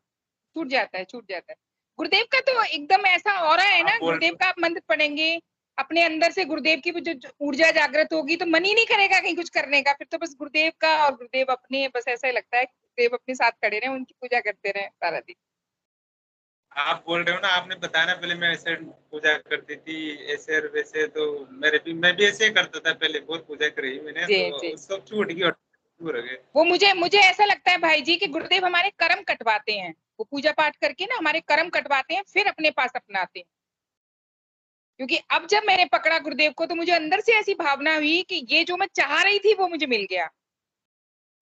S5: छूट जाता है, छूट जाता है। गुरुदेव का तो एकदम ऐसा ऑरा है ना,
S3: आप बोल
S5: गुरुदेव का आप मंत्र पढ़ेंगे, अपने अंदर से गुरुदेव की जो ऊर्जा जागृत होगी, तो मन ही नहीं करेगा कहीं कुछ करने का। फिर तो बस गुरुदेव का और गुरुदेव अपने, बस ऐसा ही लगता है गुरुदेव अपने साथ खड़े रहे, उनकी पूजा करते रहे सारा दिन।
S3: आप बोल रहे हो ना, आपने बताया ना पहले मैं ऐसे पूजा करती थी ऐसे और वैसे, तो मैं भी ऐसे ही करता था पहले, बहुत पूजा करी मैंने,
S5: जी
S3: तो
S5: जी।
S3: सब छूट गई और दूर हो गए।
S5: वो मुझे मुझे ऐसा लगता है भाई जी कि गुरुदेव हमारे कर्म कटवाते हैं, वो पूजा पाठ करके ना हमारे कर्म कटवाते हैं, फिर अपने पास अपनाते हैं। क्योंकि अब जब मैंने पकड़ा गुरुदेव को, तो मुझे अंदर से ऐसी भावना हुई कि ये जो मैं चाह रही थी वो मुझे मिल गया।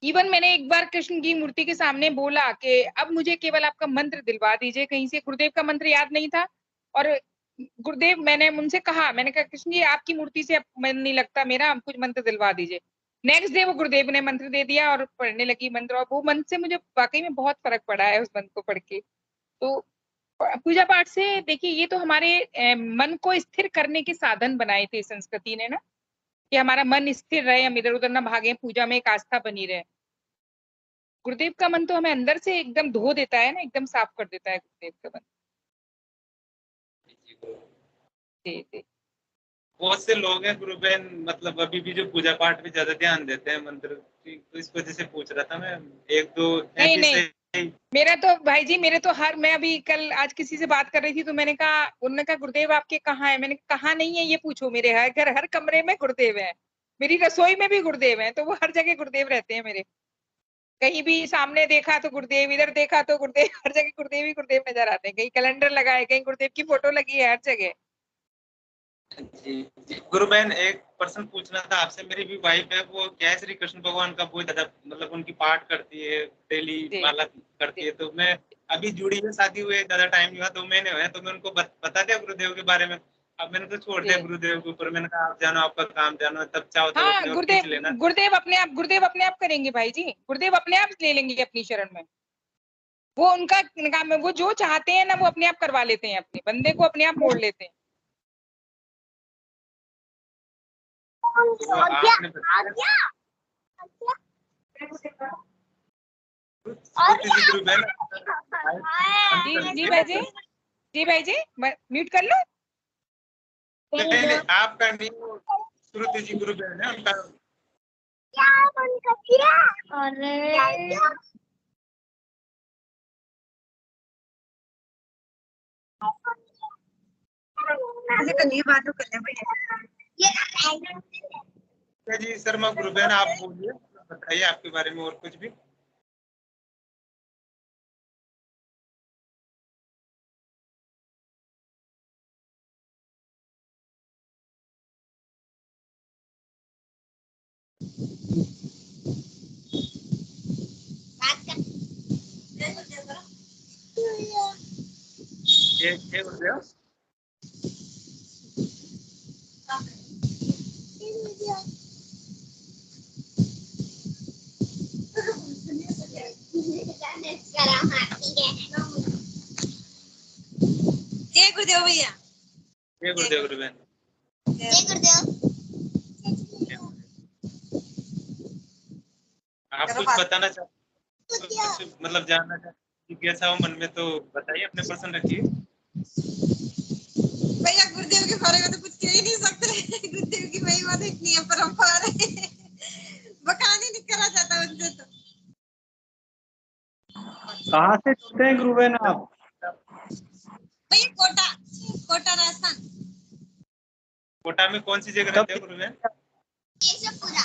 S5: इवन मैंने एक बार कृष्ण की मूर्ति के सामने बोला कि अब मुझे केवल आपका मंत्र दिलवा दीजिए, कहीं से गुरुदेव का मंत्र याद नहीं था। और गुरुदेव, मैंने उनसे कहा, मैंने कहा कृष्ण जी आपकी मूर्ति से अब मन नहीं लगता मेरा, आप कुछ मंत्र दिलवा दीजिए। नेक्स्ट डे वो गुरुदेव ने मंत्र दे दिया और पढ़ने लगी मंत्र, और वो मंत्र से मुझे वाकई में बहुत फर्क पड़ा है उस मंत्र को पढ़ के। तो पूजा पाठ से देखिए, ये तो हमारे मन को स्थिर करने के साधन बनाए थे संस्कृति ने ना, कि हमारा मन स्थिर रहे, हम इधर उधर ना भागे, पूजा में एक आस्था बनी रहे। गुरुदेव का मन तो हमें अंदर से एकदम धो देता है ना, एकदम साफ कर देता है गुरुदेव का मन। जी जी।
S3: बहुत से लोग हैं गुरु बहन, मतलब अभी भी जो पूजा पाठ पे ज्यादा ध्यान देते हैं मंत्र की, तो इस वजह से पूछ रहा था मैं। एक दो हैं
S5: नहीं
S3: भी
S5: नहीं,
S3: सही।
S5: मेरा तो भाई जी, मेरे तो हर, मैं अभी कल आज किसी से बात कर रही थी, तो मैंने कहा, उन्होंने कहा गुरुदेव आपके कहाँ है? मैंने कहा नहीं है ये पूछो, मेरे हर घर हर कमरे में गुरुदेव है, मेरी रसोई में भी गुरुदेव है, तो वो हर जगह गुरुदेव रहते हैं मेरे। कहीं भी सामने देखा तो गुरुदेव, इधर देखा तो गुरुदेव, हर जगह गुरुदेव ही गुरुदेव नजर आते हैं। कहीं कैलेंडर लगा है, कहीं गुरुदेव की फोटो लगी है, हर जगह।
S3: जी जी गुरु बहन, एक प्रश्न पूछना था आपसे। मेरी भी वाइफ है, वो क्या है, श्री कृष्ण भगवान का बहुत ज्यादा मतलब उनकी पाठ करती है, डेली
S5: जी
S3: माला करती
S5: जी।
S3: है। तो मैं अभी जुड़ी है, शादी हुए ज्यादा टाइम नहीं हुआ, 2 महीने हुए हैं, तो मैं उनको बता दिया गुरुदेव के बारे में। अब मैंने तो छोड़ दिया गुरुदेव के ऊपर, मैंने कहा आप जानो, आपका काम जानो, तब चाहो तो
S5: हाँ,
S3: अपने और खींच लेना।
S5: गुरुदेव अपने आप करेंगे भाई जी, गुरुदेव अपने आप ले लेंगे अपनी शरण में। वो उनका काम है, वो जो चाहते हैं ना वो अपने आप करवा लेते हैं, अपने बंदे को अपने आप मोड़ लेते हैं।
S3: तो आपने ग्रुप है ना,
S5: जी भाई जी, जी भाई जी, म्यूट कर लो।
S3: नहीं, आपका नहीं, श्रुति जी ग्रुप है ना उनका। जी शर्मा ग्रुप है ना, आप बोलिए, बताइए आपके बारे में और कुछ भी। ये गुरुदेव
S7: जय गुरुदेव भैया।
S3: जय गुरुदेव गुरुबेन।
S7: जय गुरुदेव।
S3: आप कुछ बताना चाहते, कुछ मतलब जानना चाहते, कैसा हो मन में, तो बताइए, अपने प्रश्न रखिए।
S7: भैया गुरुदेव के बारे में तो कुछ कह ही नहीं सकते, गुरुदेव की महिमा तो इतनी है, परंपरा है, बखान ही नहीं करा जाता उनसे तो।
S2: कहाँ से जुड़ते हैं गुरुबेन आप?
S7: भैया कोटा राजस्थान।
S3: कोटा में कौन सी जगह रहते हो गुरुबेन?
S7: केशवपुरा।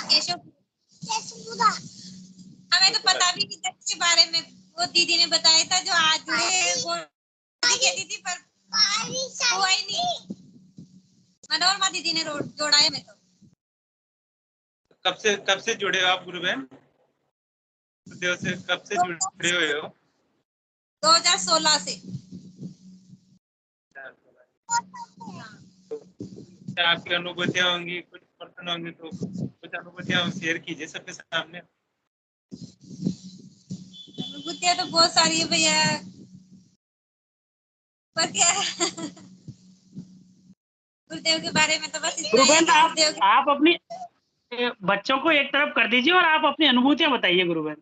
S7: हमें तो पता भी नहीं था इसके बारे में, वो दीदी ने बताया था जो आज जुड़े, वो कहती थी पर हुआ ही नहीं। मनोरमा दीदी ने जोड़ा है। मैं तो
S3: कब से जुड़े हो आप गुरुबेन? गुरुदेव से कब से जुड़े हुए हो?
S7: 2016 से।
S3: तो आपकी अनुभूतियां होंगी, कुछ प्रश्न होंगे, तो कुछ अनुभूतियां शेयर कीजिए सबके सामने।
S7: अनुभूतियां तो बहुत सारी है भैया, पर क्या गुरुदेव के बारे में तो बस इतना ही है
S6: गुरुबेन
S7: कि
S6: आप अपनी बच्चों को एक तरफ कर दीजिए और आप अपनी अनुभूतियां बताइए गुरुबेन।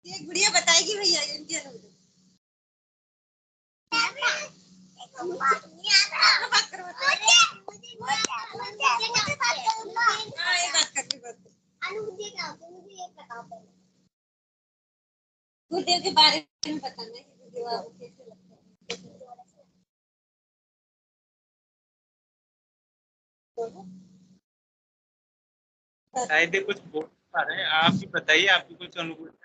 S7: ये गुड़िया बताएगी भैया इनकी अनुभूति। बात करो। हाँ, ये बात करनी पड़ती। अनुभूति क्या होती है, मुझे ये बताओ पहले। गुरुदेव के बारे में बताना है कि गुरुदेव आपको कैसे लगता है।
S3: शायद कुछ बोल पा रहे हैं, आप भी बताइए, आपकी कुछ अनुभूतियां।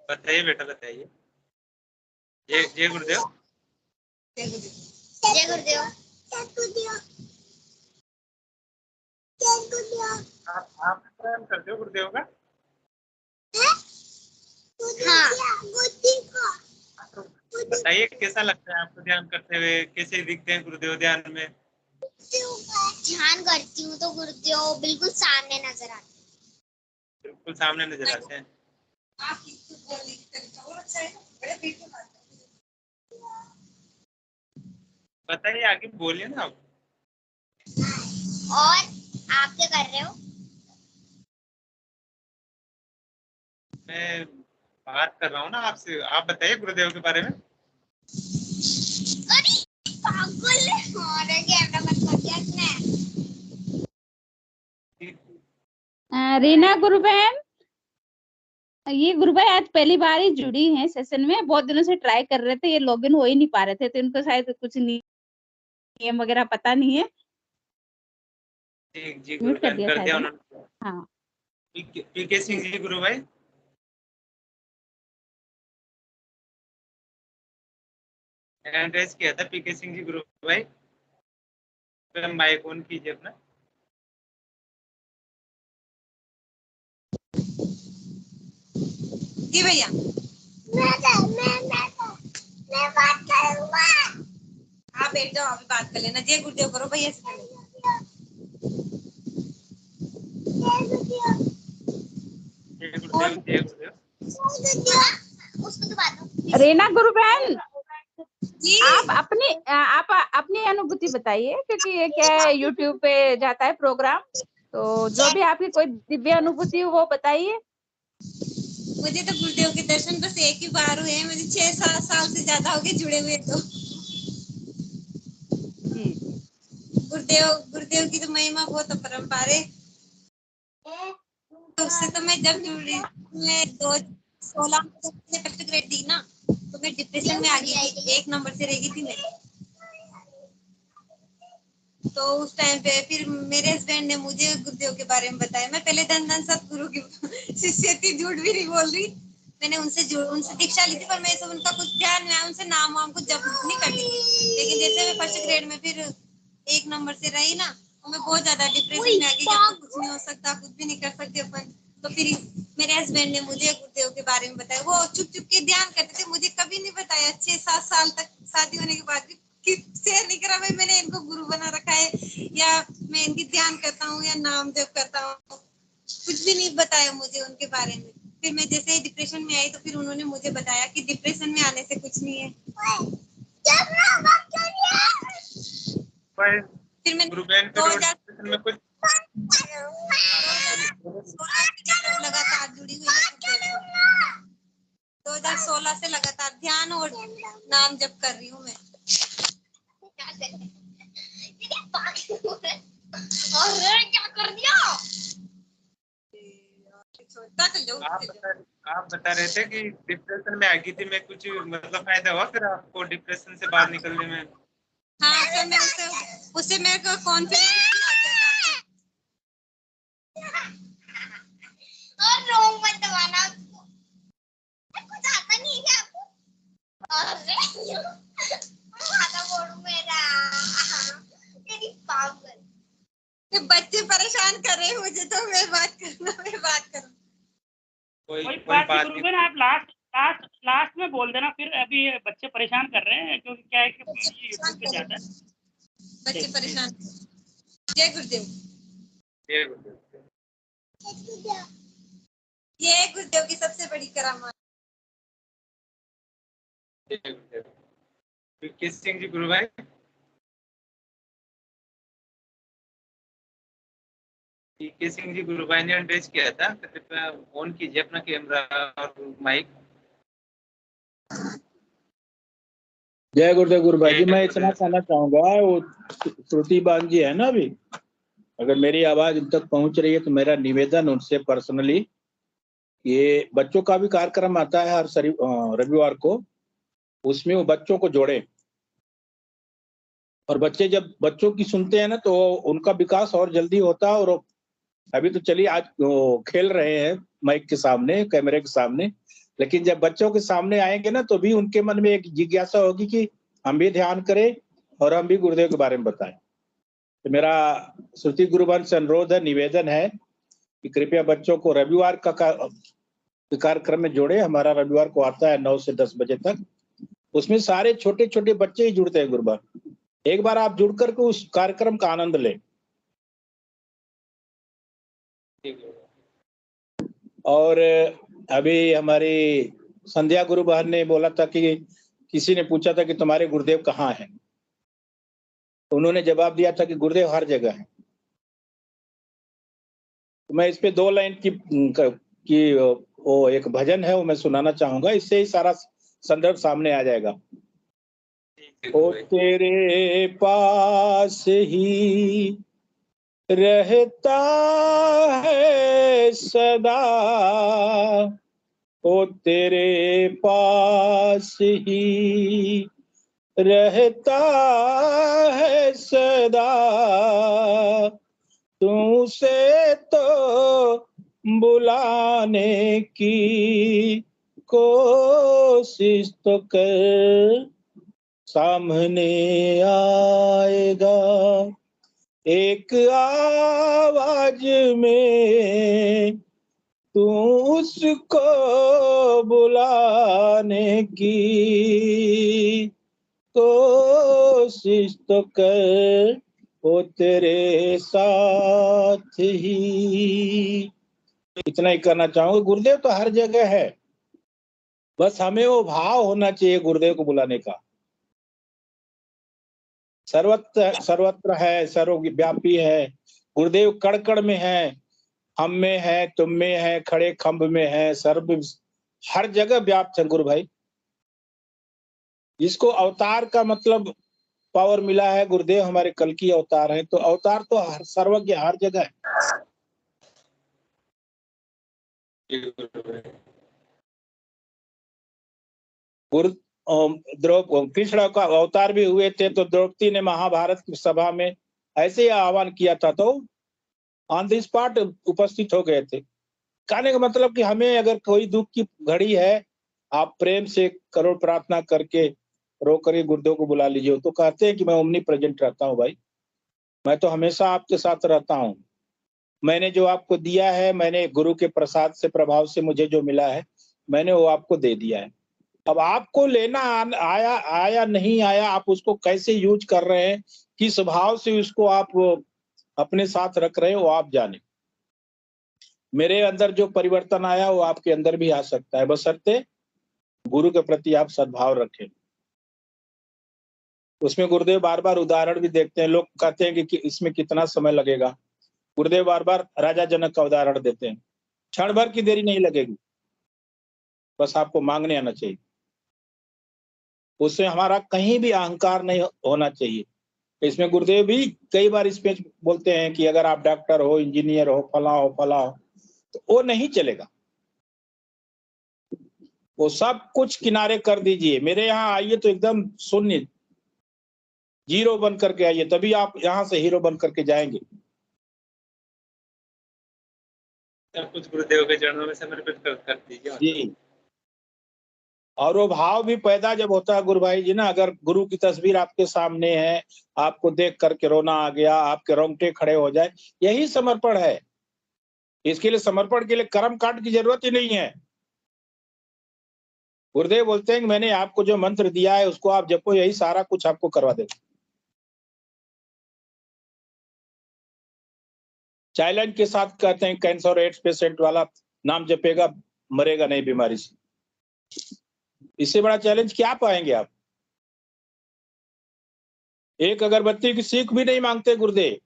S3: बताइए बेटा, बताइए। जय गुरुदेव।
S7: जय गुरुदेव। जय गुरुदेव। जय गुरुदेव। जय गुरुदेव।
S3: आप प्रणाम करते हो गुरुदेव का?
S7: हाँ।
S3: बताइए कैसा लगता है आपको ध्यान करते हुए, कैसे दिखते हैं गुरुदेव ध्यान में?
S7: ध्यान करती हूँ तो गुरुदेव बिल्कुल सामने नजर आते हैं।
S3: बिल्कुल सामने नजर आते हैं। बताइए, आगे बोलिए ना आप।
S7: और आप क्या कर रहे हो?
S3: मैं बात कर रहा हूँ ना आपसे, आप बताइए गुरुदेव के बारे में।
S7: अरे पागल है, और कैमरा बंद कर दिया इसने।
S8: रीना गुरुबहन, ये गुरुबहन आज पहली बार ही जुड़ी हैं सेशन में, बहुत दिनों से ट्राई कर रहे थे, ये लॉगिन हो ही नहीं पा रहे थे, तो इनको शायद कुछ नियम वगैरह पता नहीं है।
S3: जी
S8: म्यूट कर दिया
S3: कर दिया
S8: शायद।
S3: उन्होंने।
S8: हाँ,
S3: पीके सिंह जी गुरु भाई, हैंड रेज किया था पीके सिंह जी गुरु भाई, तो माइक ऑन कीजिए अपना।
S7: जी भैया मैं बात करूंगा। आप बैठ जाओ, अभी बात कर लेना। जय गुरुदेव करो भैया से पहले।
S8: रीना गुरु बहन,
S7: जी
S8: आप अपनी अनुभूति बताइए, क्योंकि ये क्या है, यूट्यूब पे जाता है प्रोग्राम, तो जो भी आपकी कोई दिव्य अनुभूति हो वो बताइए।
S7: मुझे तो गुरुदेव के दर्शन बस एक ही बार हुए हैं। मुझे 6-7 साल से ज्यादा हो गए जुड़े हुए। तो
S8: जी
S7: गुरुदेव की तो महिमा बहुत अपरंपार है। उससे तो मैं जब जुड़ी, मैं 2016 में जब मैंने फर्स्ट ग्रेड दी ना, तो मैं डिप्रेशन में आ गई थी। 1 नंबर से रह गई थी मैं। तो उस टाइम पे फिर मेरे हस्बैंड ने मुझे गुरुदेव के बारे में बताया। मैं पहले धन सतगुरु की शिष्य थी, झूठ भी नहीं बोल रही। मैंने उनसे दीक्षा ली थी, पर मैं सब उनका कुछ ध्यान नहीं आया। उनसे नाम वाम कुछ जप नहीं करती थी। लेकिन जैसे मैं फर्स्ट ग्रेड में फिर 1 नंबर से रही ना, तो मैं बहुत ज्यादा डिप्रेशन में आ गई। जब कुछ नहीं हो सकता, कुछ भी नहीं कर सकते अपन। तो फिर मेरे हस्बैंड ने मुझे गुरुदेव के बारे में बताया। वो चुप चुप के ध्यान करते थे, मुझे कभी नहीं बताया। 6-7 साल तक शादी होने के बाद भी शेयर नहीं करा भाई मैंने इनको गुरु बना रखा है, या मैं इनकी ध्यान करता हूँ, या नाम जप करता हूँ। कुछ भी नहीं बताया मुझे उनके बारे में। फिर मैं जैसे ही डिप्रेशन में आई, तो फिर उन्होंने मुझे बताया कि डिप्रेशन में आने से कुछ नहीं है। फिर मैंने 2016 लगातार जुड़ी हुई हूँ। 2016 से लगातार ध्यान और नाम जप कर रही हूँ मैं। क्या कर दिया?
S3: आप बता रहे थे कि डिप्रेशन में आ गई थी मैं, कुछ मतलब फायदा हुआ फिर आपको डिप्रेशन से बाहर निकलने में?
S7: हाँ सर, मैं उससे मेरे को कॉन्फिडेंस और रोंग मत दबाना, कुछ आता नहीं है आपको। अरे माता बोलू मेरा तेरी पागल। ये बच्चे परेशान कर रहे हैं मुझे, तो मैं बात करूँ।
S3: कोई
S6: बात
S3: बात
S6: नहीं गुरुबेन, आप लास्ट में बोल देना। फिर अभी बच्चे परेशान कर रहे हैं, क्योंकि क्या है कि ये यूट्यूब पे जाता है।
S7: बच्चे परेशान। जय गुरुदेव।
S3: जय गुरुदेव।
S7: ये गुरुदेव की सबसे बड़ी करामात।
S3: जय गुरुदेव। किस सिंह जी गुरु भाई? के सिंह जी गुरु भाई ने एड्रेस किया था, कृपया ऑन कीजिए अपना कैमरा और माइक।
S9: जय गुरुदेव गुरु भाई जी। मैं इतना कहना चाहूंगा, वो श्रुति बान जी है ना, अभी अगर मेरी आवाज उन तक पहुंच रही है तो मेरा निवेदन उनसे पर्सनली, ये बच्चों का भी कार्यक्रम आता है हर रविवार को, उसमें वो बच्चों को जोड़े। और बच्चे जब बच्चों की सुनते हैं ना, तो उनका विकास और जल्दी होता है। और अभी तो चलिए आज खेल रहे हैं माइक के सामने, कैमरे के सामने, लेकिन जब बच्चों के सामने आएंगे ना, तो भी उनके मन में एक जिज्ञासा होगी कि हम भी ध्यान करें और हम भी गुरुदेव के बारे में बताएं। तो मेरा श्रुति गुरुवन से अनुरोध है, निवेदन है कि कृपया बच्चों को रविवार का कार्यक्रम में जोड़े। हमारा रविवार को आता है 9 से 10 बजे तक। उसमें सारे छोटे छोटे बच्चे ही जुड़ते हैं गुरुवार। एक बार आप जुड़ करके उस कार्यक्रम का आनंद लें। और अभी हमारी संध्या गुरु बहन ने बोला था कि किसी ने पूछा था कि तुम्हारे गुरुदेव कहाँ हैं, तो उन्होंने जवाब दिया था कि गुरुदेव हर जगह है। तो मैं इस पे 2 लाइन की वो एक भजन है, वो मैं सुनाना चाहूंगा, इससे ही सारा संदर्भ सामने आ जाएगा। ओ तेरे पास ही रहता है सदा, ओ तेरे पास ही रहता है सदा, तुझसे तो बुलाने की कोशिश तो कर, सामने आएगा एक आवाज में तू उसको बुलाने की कोशिश तो कर, वो तेरे साथ ही। इतना ही करना चाहूंगा। गुरुदेव तो हर जगह है, बस हमें वो भाव होना चाहिए गुरुदेव को बुलाने का। सर्वत्र है, सर्वव्यापी है गुरुदेव, कण कण में है, हम में है, तुम में है, खड़े खंभ में है, सर्व हर जगह व्याप्त है गुरु भाई। जिसको अवतार का मतलब पावर मिला है, गुरुदेव हमारे कल की अवतार है, तो अवतार तो हर सर्वज्ञ हर जगह है। कृष्ण का अवतार भी हुए थे, तो द्रौपदी ने महाभारत की सभा में ऐसे ही आह्वान किया था, तो ऑन द स्पॉट उपस्थित हो गए थे। कहने का मतलब कि हमें अगर कोई दुख की घड़ी है, आप प्रेम से करो, प्रार्थना करके रो कर गुरुदेव को बुला लीजिए। तो कहते हैं कि मैं ओमनी प्रेजेंट रहता हूँ भाई, मैं तो हमेशा आपके साथ रहता हूँ। मैंने जो आपको दिया है, मैंने गुरु के प्रसाद से, प्रभाव से मुझे जो मिला है, मैंने वो आपको दे दिया है। अब आपको लेना आया नहीं आया, आप उसको कैसे यूज कर रहे हैं, किस भाव से उसको आप अपने साथ रख रहे हो, वो आप जाने। मेरे अंदर जो परिवर्तन आया वो आपके अंदर भी आ सकता है, बशर्ते गुरु के प्रति आप सद्भाव रखें। उसमें गुरुदेव बार बार उदाहरण भी देखते हैं। लोग कहते हैं कि इसमें कितना समय लगेगा, गुरुदेव बार बार राजा जनक का उदाहरण देते हैं। क्षण भर की देरी नहीं लगेगी, बस आपको मांगने आना चाहिए। उससे हमारा कहीं भी अहंकार नहीं होना चाहिए। इसमें गुरुदेव भी कई बार इस पे बोलते हैं कि अगर आप डॉक्टर हो, इंजीनियर हो, फला हो, तो वो नहीं चलेगा। वो सब कुछ किनारे कर दीजिए, मेरे यहाँ आइए तो एकदम शून्य, जीरो बन करके आइए, तभी आप यहाँ से हीरो बन करके जाएंगे।
S3: सब कुछ गुरुदेव के चरणों में समर्पित कर दीजिए
S9: जी। और वो भाव भी पैदा जब होता है गुरु भाई जी ना, अगर गुरु की तस्वीर आपके सामने है, आपको देख करके रोना आ गया, आपके रोंगटे खड़े हो जाए, यही समर्पण है। इसके लिए समर्पण के लिए कर्म कांड की जरूरत ही नहीं है। गुरुदेव बोलते हैं कि मैंने आपको जो मंत्र दिया है उसको आप जपो, यही सारा कुछ आपको करवा देगा। चाइल्ड के साथ कहते हैं कैंसर और एड्स पेशेंट वाला नाम जपेगा, मरेगा नहीं बीमारी से। इससे बड़ा चैलेंज क्या पाएंगे आप? एक अगरबत्ती की सीख भी नहीं मांगते गुरुदेव।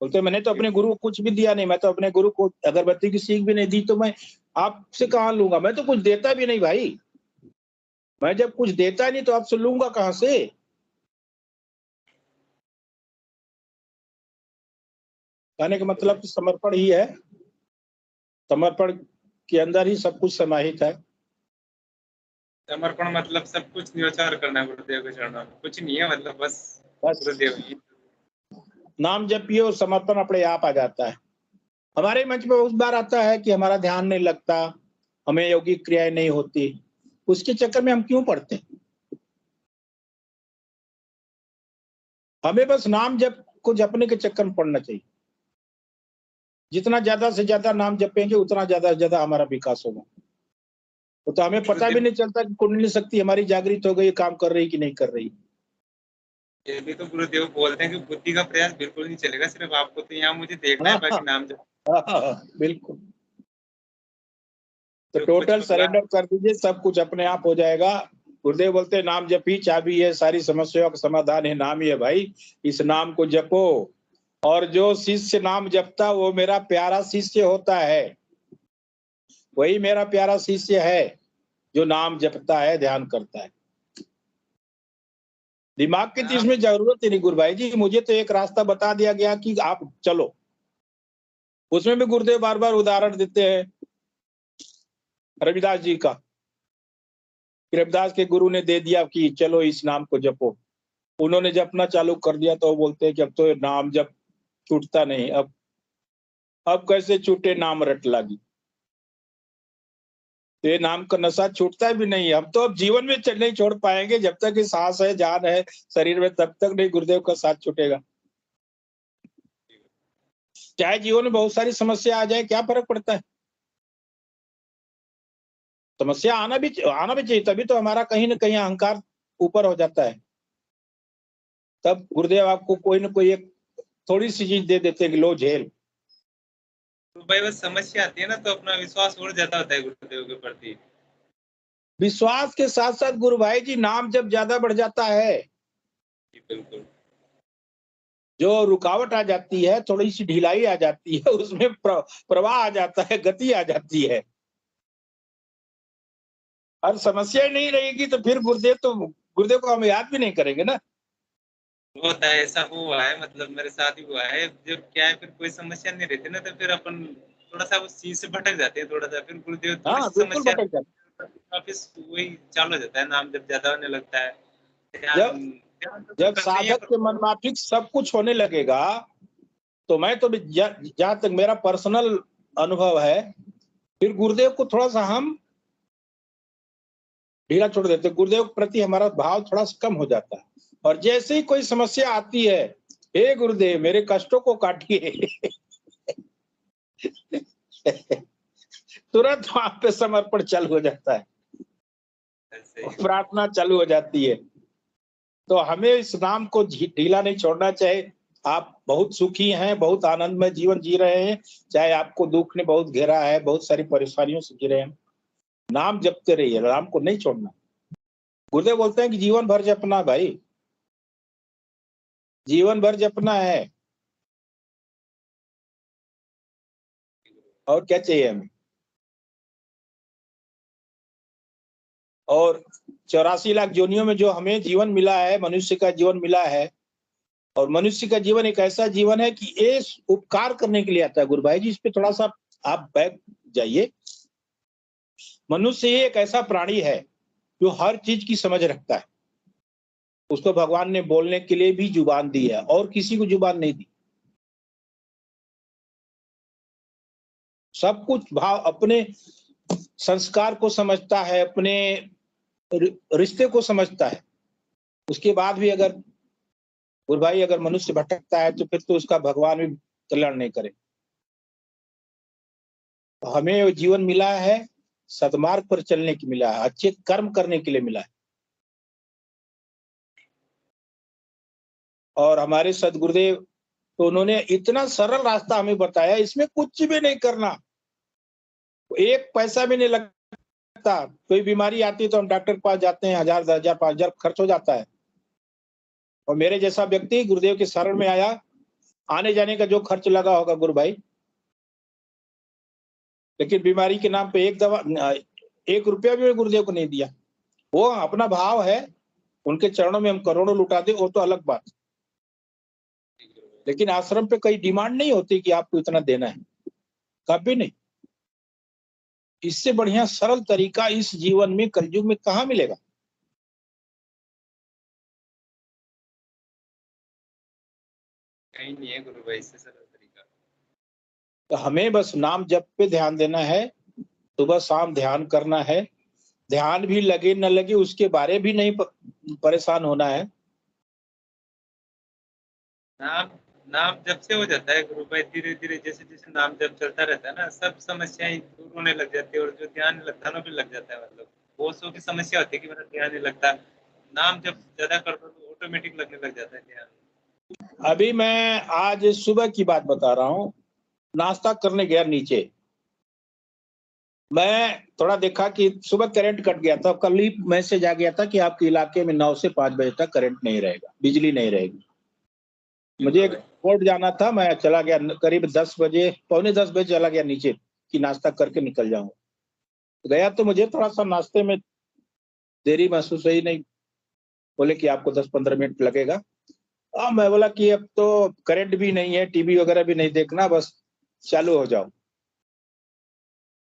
S9: बोलते मैंने तो अपने गुरु को कुछ भी दिया नहीं, मैं तो अपने गुरु को अगरबत्ती की सीख भी नहीं दी, तो मैं आपसे कहाँ लूंगा? मैं तो कुछ देता भी नहीं भाई। मैं जब कुछ देता नहीं तो आपसे लूंगा कहाँ से? कहने का मतलब कि समर्पण ही है, समर्पण के अंदर ही सब कुछ समाहित है।
S3: समर्पण मतलब सब कुछ न्योछावर करना है गुरुदेव के चरणों में, कुछ नहीं है, मतलब बस गुरुदेव ही।
S9: नाम जपिए और समर्पण अपने आप आ जाता है। हमारे मंच में उस बार आता है कि हमारा ध्यान नहीं लगता, हमें योगिक क्रियाएं नहीं होती, उसके चक्कर में हम क्यों पढ़ते हैं? हमें बस नाम जप को जपने के चक्कर में पढ़ना चाहिए। जितना ज्यादा से ज्यादा नाम जपेंगे उतना ज्यादा से ज्यादा हमारा विकास होगा। तो हमें पता भी नहीं चलता कि कुंडली शक्ति हमारी जागृत हो गई, काम कर रही कि नहीं कर रही।
S3: ये भी तो गुरुदेव बोलते हैं कि बुद्धि का प्रयास बिल्कुल नहीं चलेगा, सिर्फ आपको तो यहाँ मुझे देखना है, बाकी नाम जप।
S9: बिल्कुल। तो टोटल सरेंडर कर दीजिए, सब कुछ अपने आप हो जाएगा। गुरुदेव बोलते हैं नाम जपी चाबी है सारी समस्याओं का समाधान है, नाम ही है भाई। इस नाम को जपो, और जो शिष्य नाम जपता वो मेरा प्यारा शिष्य होता है। वही मेरा प्यारा शिष्य है जो नाम जपता है, ध्यान करता है। दिमाग की तो इसमें जरूरत ही नहीं गुरु भाई जी। मुझे तो एक रास्ता बता दिया गया कि आप चलो, उसमें भी गुरुदेव बार बार उदाहरण देते हैं रविदास जी का। रविदास के गुरु ने दे दिया कि चलो इस नाम को जपो, उन्होंने जपना चालू कर दिया तो वो बोलते हैं कि अब तो नाम जप छूटता नहीं, अब कैसे छूटे, नाम रट लगी। तो ये नाम का नशा छूटता भी नहीं। हम तो अब जीवन में नहीं छोड़ पाएंगे, जब तक सांस है, जान है शरीर में, तब तक नहीं गुरुदेव का साथ छूटेगा। चाहे जीवन में बहुत सारी समस्या आ जाए, क्या फर्क पड़ता है? समस्या आना भी चाहिए, तभी तो हमारा कहीं ना कहीं अहंकार ऊपर हो जाता है। तब गुरुदेव आपको कोई ना कोई एक थोड़ी सी चीज दे देते हैं कि लो झेल।
S3: तो भाई बस समस्या आती है ना तो अपना विश्वास उड़ जाता होता है गुरुदेव के प्रति।
S9: विश्वास के साथ साथ गुरु भाई जी नाम जब ज्यादा बढ़ जाता है,
S3: बिल्कुल,
S9: जो रुकावट आ जाती है, थोड़ी सी ढिलाई आ जाती है, उसमें प्रवाह आ जाता है, गति आ जाती है। और समस्या ही नहीं रहेगी तो फिर गुरुदेव को हम याद भी नहीं करेंगे ना।
S3: होता है, ऐसा हुआ है, मतलब मेरे साथ ही हुआ है। जब क्या है, फिर कोई समस्या नहीं रहती ना तो फिर अपन थोड़ा सा उस चीज से भटक जाते हैं थोड़ा सा, फिर गुरुदेव थोड़ी
S9: हाँ
S3: सी
S9: बिल्कुल
S3: समस्या
S9: भटक जाते।
S3: वापिस वही चालू हो जाता है, नाम जब ज्यादा होने लगता है।
S9: जब साधक के मन माफिक सब कुछ होने लगेगा तो मैं तो जहां तक मेरा पर्सनल अनुभव है, फिर गुरुदेव को थोड़ा सा हम ढीला छोड़ देते, गुरुदेव के प्रति हमारा भाव थोड़ा सा कम हो जाता है। और जैसे ही कोई समस्या आती है, हे गुरुदेव मेरे कष्टों को काटिए तुरंत वहां पे समर्पण चालू हो जाता है, प्रार्थना चालू हो जाती है। तो हमें इस नाम को ढीला नहीं छोड़ना चाहिए। आप बहुत सुखी हैं, बहुत आनंदमय जीवन जी रहे हैं, चाहे आपको दुख ने बहुत घेरा है, बहुत सारी परेशानियों से घिरे हैं, नाम जपते रहिए, नाम को नहीं छोड़ना। गुरुदेव बोलते हैं कि जीवन भर जपना भाई, जीवन भर जपना है। और क्या चाहिए हमें? और 84 लाख योनियों में जो हमें जीवन मिला है, मनुष्य का जीवन मिला है, और मनुष्य का जीवन एक ऐसा जीवन है कि ये उपकार करने के लिए आता है। गुरु भाई जी इस पे थोड़ा सा आप बैक जाइए। मनुष्य एक ऐसा प्राणी है जो हर चीज की समझ रखता है। उसको भगवान ने बोलने के लिए भी जुबान दी है और किसी को जुबान नहीं दी। सब कुछ भाव अपने संस्कार को समझता है, अपने रिश्ते को समझता है। उसके बाद भी अगर गुरु भाई अगर मनुष्य भटकता है तो फिर तो उसका भगवान भी कल्याण नहीं करे। हमें जीवन मिला है सदमार्ग पर चलने की मिला है, अच्छे कर्म करने के लिए मिला है। और हमारे सदगुरुदेव तो उन्होंने इतना सरल रास्ता हमें बताया, इसमें कुछ भी नहीं करना, एक पैसा भी नहीं लगता। कोई बीमारी आती है तो हम डॉक्टर के पास जाते हैं, 1000, 10,000, 5,000 खर्च हो जाता है। और मेरे जैसा व्यक्ति गुरुदेव के शरण में आया, आने जाने का जो खर्च लगा होगा गुरु भाई, लेकिन बीमारी के नाम पे एक रुपया भी गुरुदेव को नहीं दिया। वो अपना भाव है, उनके चरणों में हम करोड़ों लुटा दे वो तो अलग बात, लेकिन आश्रम पे कई डिमांड नहीं होती कि आपको इतना देना है, कभी नहीं। इससे बढ़िया सरल तरीका इस जीवन में कलयुग में कहाँ मिलेगा।
S3: कहीं नहीं है गुरु भाई इससे सरल तरीका।
S9: तो हमें बस नाम जप पे ध्यान देना है, सुबह शाम ध्यान करना है। ध्यान भी लगे न लगे उसके बारे भी नहीं परेशान होना है।
S3: नाम जब से हो जाता है गुरु भाई, धीरे धीरे जैसे जैसे नाम जब चलता रहता है ना, सब समस्याएं दूर होने लग जाती है और जो ध्यान लगता है ना भी लग जाता है। मतलब बहुत सौ की समस्या होती है कि मेरा ध्यान नहीं लगता, नाम जब ज्यादा करता तो ऑटोमेटिक लगने लग जाता है ध्यान।
S9: अभी मैं आज सुबह की बात बता रहा हूँ, नाश्ता करने गया नीचे, मैं थोड़ा देखा कि सुबह करंट कट गया था। कल ही मैसेज आ गया था कि आपके इलाके में 9 से 5 बजे तक करंट नहीं रहेगा, बिजली नहीं रहेगी। मुझे कोर्ट जाना था, मैं चला गया करीब 10 बजे, पौने 10 बजे चला गया नीचे कि नाश्ता करके निकल जाऊं। गया तो मुझे थोड़ा सा नाश्ते में देरी महसूस हुई, नहीं बोले कि आपको 10-15 मिनट लगेगा। मैं बोला कि अब तो करंट भी नहीं है, टीवी वगैरह भी नहीं देखना, बस चालू हो जाओ।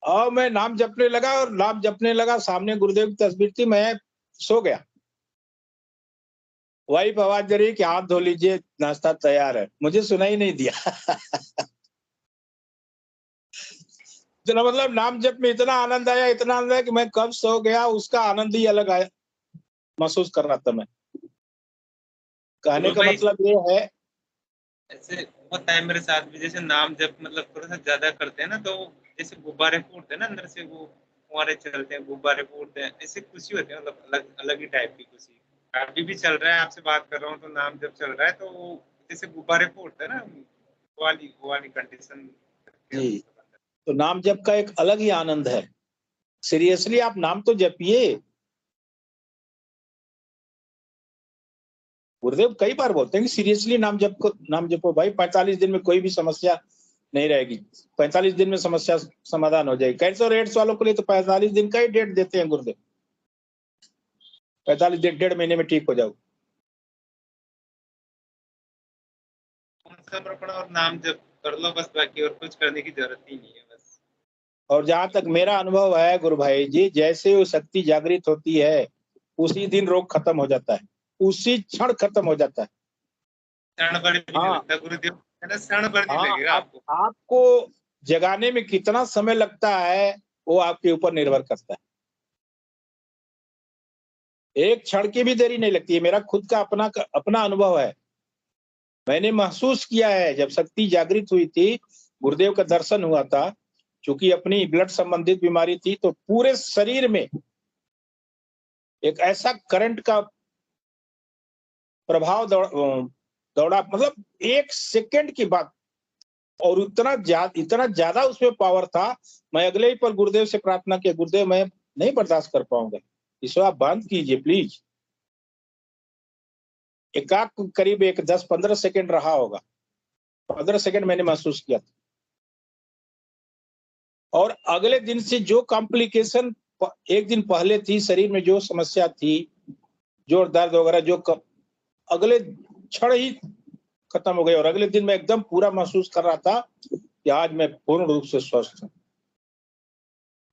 S9: और मैं नाम जपने लगा और नाम जपने लगा, सामने गुरुदेव की तस्वीर थी, मैं सो गया। वाइफ आवाज दे रही कि हाथ धो लीजिए नाश्ता तैयार है, मुझे सुनाई नहीं दिया तो मतलब नाम जप में इतना आनंद आया, इतना आनंद आया कि मैं कब सो गया उसका आनंद ही अलग आया, महसूस कर रहा था मैं। कहने का मतलब ये है,
S3: ऐसे होता है मेरे साथ भी, जैसे नाम जब मतलब थोड़ा सा ज्यादा करते हैं ना, तो जैसे गुब्बारे फूटते हैं ना अंदर से, वो फुहारे चलते हैं, गुब्बारे फूटते हैं, ऐसे खुशी होती है, मतलब अलग अलग ही टाइप की खुशी। अभी भी चल रहा है, आपसे बात कर रहा हूँ तो नाम जब चल रहा है तो जैसे गुब्बारे फूटते हैं ना, वो वाली कंडीशन।
S9: जी, तो नाम जप का एक अलग ही आनंद है। सीरियसली आप नाम तो जपिए। गुरुदेव कई बार बोलते हैं कि सीरियसली नाम जपो भाई, 45 दिन में कोई भी समस्या नहीं रहेगी। 45 दिन में समस्या समाधान हो जाएगी। कैंसर एड्स वालों के लिए तो 45 दिन का ही डेट देते हैं गुरुदेव। 45 दिन, 1.5 महीने में ठीक हो जाओ।
S3: समर्पण और नाम जप कर लो बस, बाकी और कुछ करने की जरूरत ही नहीं है बस।
S9: और जहां तक मेरा अनुभव है गुरु भाई जी, जैसे वो शक्ति जागृत होती है उसी दिन रोग खत्म हो जाता है, उसी क्षण खत्म हो जाता है।
S3: क्षण भर भी नहीं लगता गुरुदेव, है ना, क्षण भर नहीं लगेगा आपको।
S9: आपको जगाने में कितना समय लगता है वो आपके ऊपर निर्भर करता है। एक क्षण की भी देरी नहीं लगती है। मेरा खुद का अपना अनुभव है। मैंने महसूस किया है जब शक्ति जागृत हुई थी, गुरुदेव का दर्शन हुआ था। चूंकि अपनी ब्लड संबंधित बीमारी थी तो पूरे शरीर में एक ऐसा करंट का प्रभाव दौड़ा, मतलब 1 सेकंड की बात, और इतना ज्यादा उसमें पावर था। मैं अगले ही पर गुरुदेव से प्रार्थना की, गुरुदेव मैं नहीं बर्दाश्त कर पाऊंगा, इसको आप बंद कीजिए प्लीज। करीब 10-15 सेकंड रहा होगा। 15 सेकंड मैंने महसूस किया था। और अगले दिन से जो कॉम्प्लिकेशन एक दिन पहले थी, शरीर में जो समस्या थी, जोर दर्द वगैरह, जो अगले क्षण ही खत्म हो गई। और अगले दिन मैं एकदम पूरा महसूस कर रहा था कि आज मैं पूर्ण रूप से स्वस्थ हूँ।